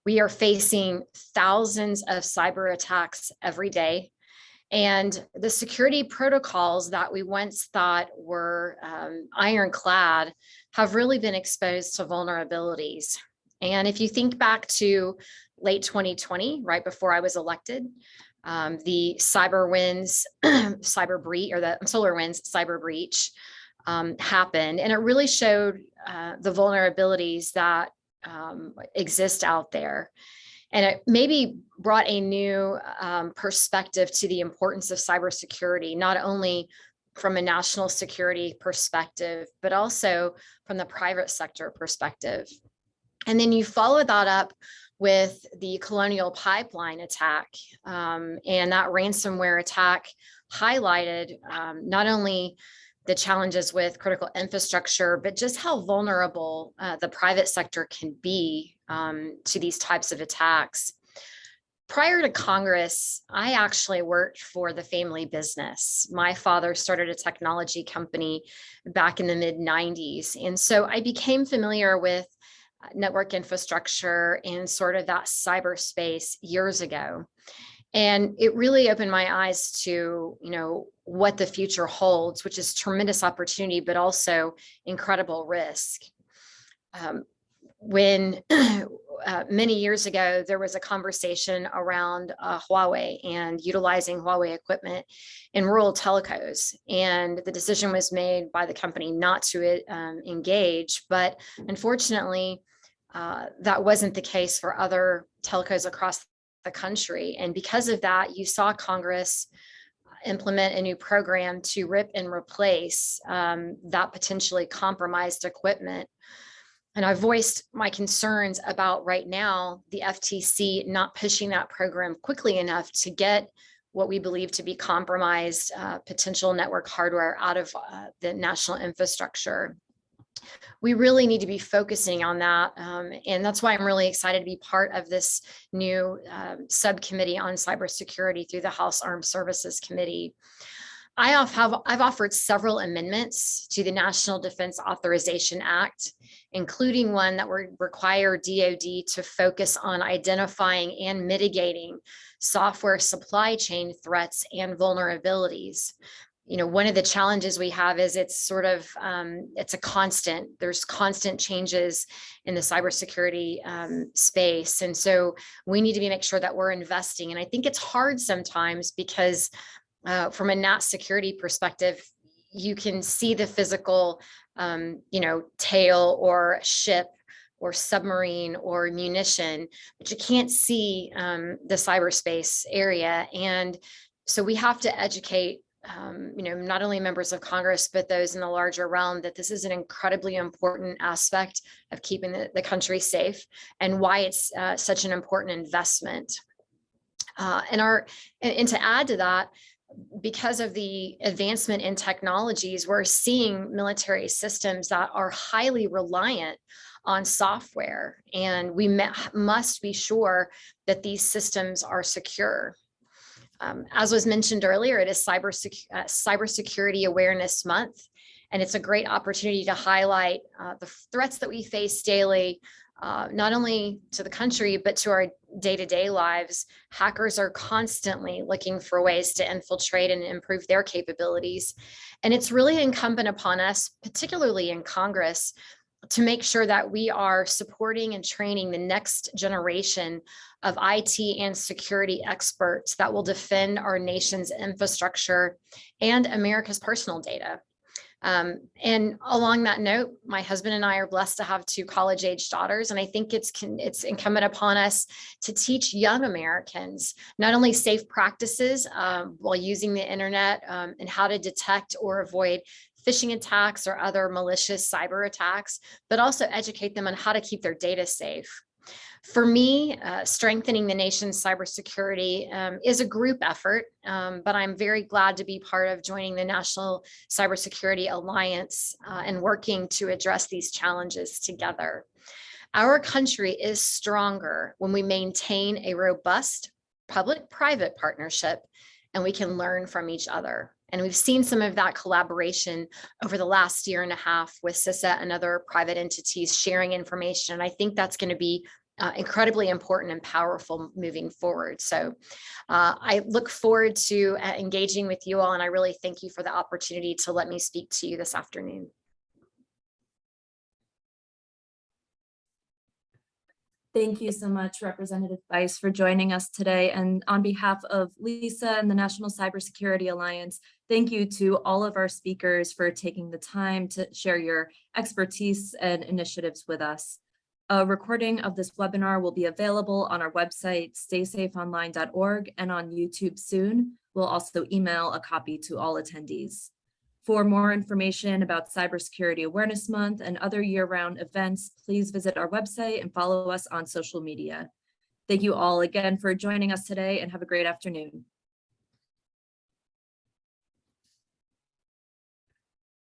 We are facing thousands of cyber attacks every day. And the security protocols that we once thought were ironclad have really been exposed to vulnerabilities. And if you think back to late 2020, right before I was elected, the SolarWinds cyber breach happened, and it really showed the vulnerabilities that exist out there. And it maybe brought a new perspective to the importance of cybersecurity, not only from a national security perspective, but also from the private sector perspective. And then you follow that up with the Colonial Pipeline attack. And that ransomware attack highlighted not only the challenges with critical infrastructure, but just how vulnerable the private sector can be to these types of attacks. Prior to Congress, I actually worked for the family business. My father started a technology company back in the mid-90s. And so I became familiar with network infrastructure and sort of that cyberspace years ago. And it really opened my eyes to, you know, what the future holds, which is tremendous opportunity, but also incredible risk. When many years ago, there was a conversation around Huawei and utilizing Huawei equipment in rural telcos. And the decision was made by the company not to engage. But unfortunately, that wasn't the case for other telcos across the country. And because of that, you saw Congress implement a new program to rip and replace that potentially compromised equipment. And I voiced my concerns about right now, the FTC not pushing that program quickly enough to get what we believe to be compromised potential network hardware out of the national infrastructure. We really need to be focusing on that. And that's why I'm really excited to be part of this new subcommittee on cybersecurity through the House Armed Services Committee. I've offered several amendments to the National Defense Authorization Act, including one that would require DoD to focus on identifying and mitigating software supply chain threats and vulnerabilities. You know, one of the challenges we have is it's sort of, it's a constant, there's constant changes in the cybersecurity space. And so we need to make sure that we're investing. And I think it's hard sometimes because from a NAT security perspective, you can see the physical, you know, tail or ship or submarine or munition, but you can't see the cyberspace area. And so we have to educate not only members of Congress, but those in the larger realm, that this is an incredibly important aspect of keeping the country safe, and why it's such an important investment. And to add to that, because of the advancement in technologies, we're seeing military systems that are highly reliant on software, and we must be sure that these systems are secure. As was mentioned earlier, it is Cybersecurity Awareness Month, and it's a great opportunity to highlight the threats that we face daily, not only to the country, but to our day-to-day lives. Hackers are constantly looking for ways to infiltrate and improve their capabilities. And it's really incumbent upon us, particularly in Congress, to make sure that we are supporting and training the next generation of IT and security experts that will defend our nation's infrastructure and America's personal data. And along that note, my husband and I are blessed to have 2 college-age daughters, and I think it's incumbent upon us to teach young Americans not only safe practices while using the internet, and how to detect or avoid phishing attacks or other malicious cyber attacks, but also educate them on how to keep their data safe. For me, strengthening the nation's cybersecurity is a group effort, but I'm very glad to be part of joining the National Cybersecurity Alliance and working to address these challenges together. Our country is stronger when we maintain a robust public-private partnership, and we can learn from each other. And we've seen some of that collaboration over the last year and a half with CISA and other private entities sharing information. And I think that's going to be incredibly important and powerful moving forward. So I look forward to engaging with you all, and I really thank you for the opportunity to let me speak to you this afternoon. Thank you so much, Representative Bice, for joining us today. And on behalf of Lisa and the National Cybersecurity Alliance, thank you to all of our speakers for taking the time to share your expertise and initiatives with us. A recording of this webinar will be available on our website, StaySafeOnline.org, and on YouTube soon. We'll also email a copy to all attendees. For more information about Cybersecurity Awareness Month and other year-round events, please visit our website and follow us on social media. Thank you all again for joining us today, and have a great afternoon.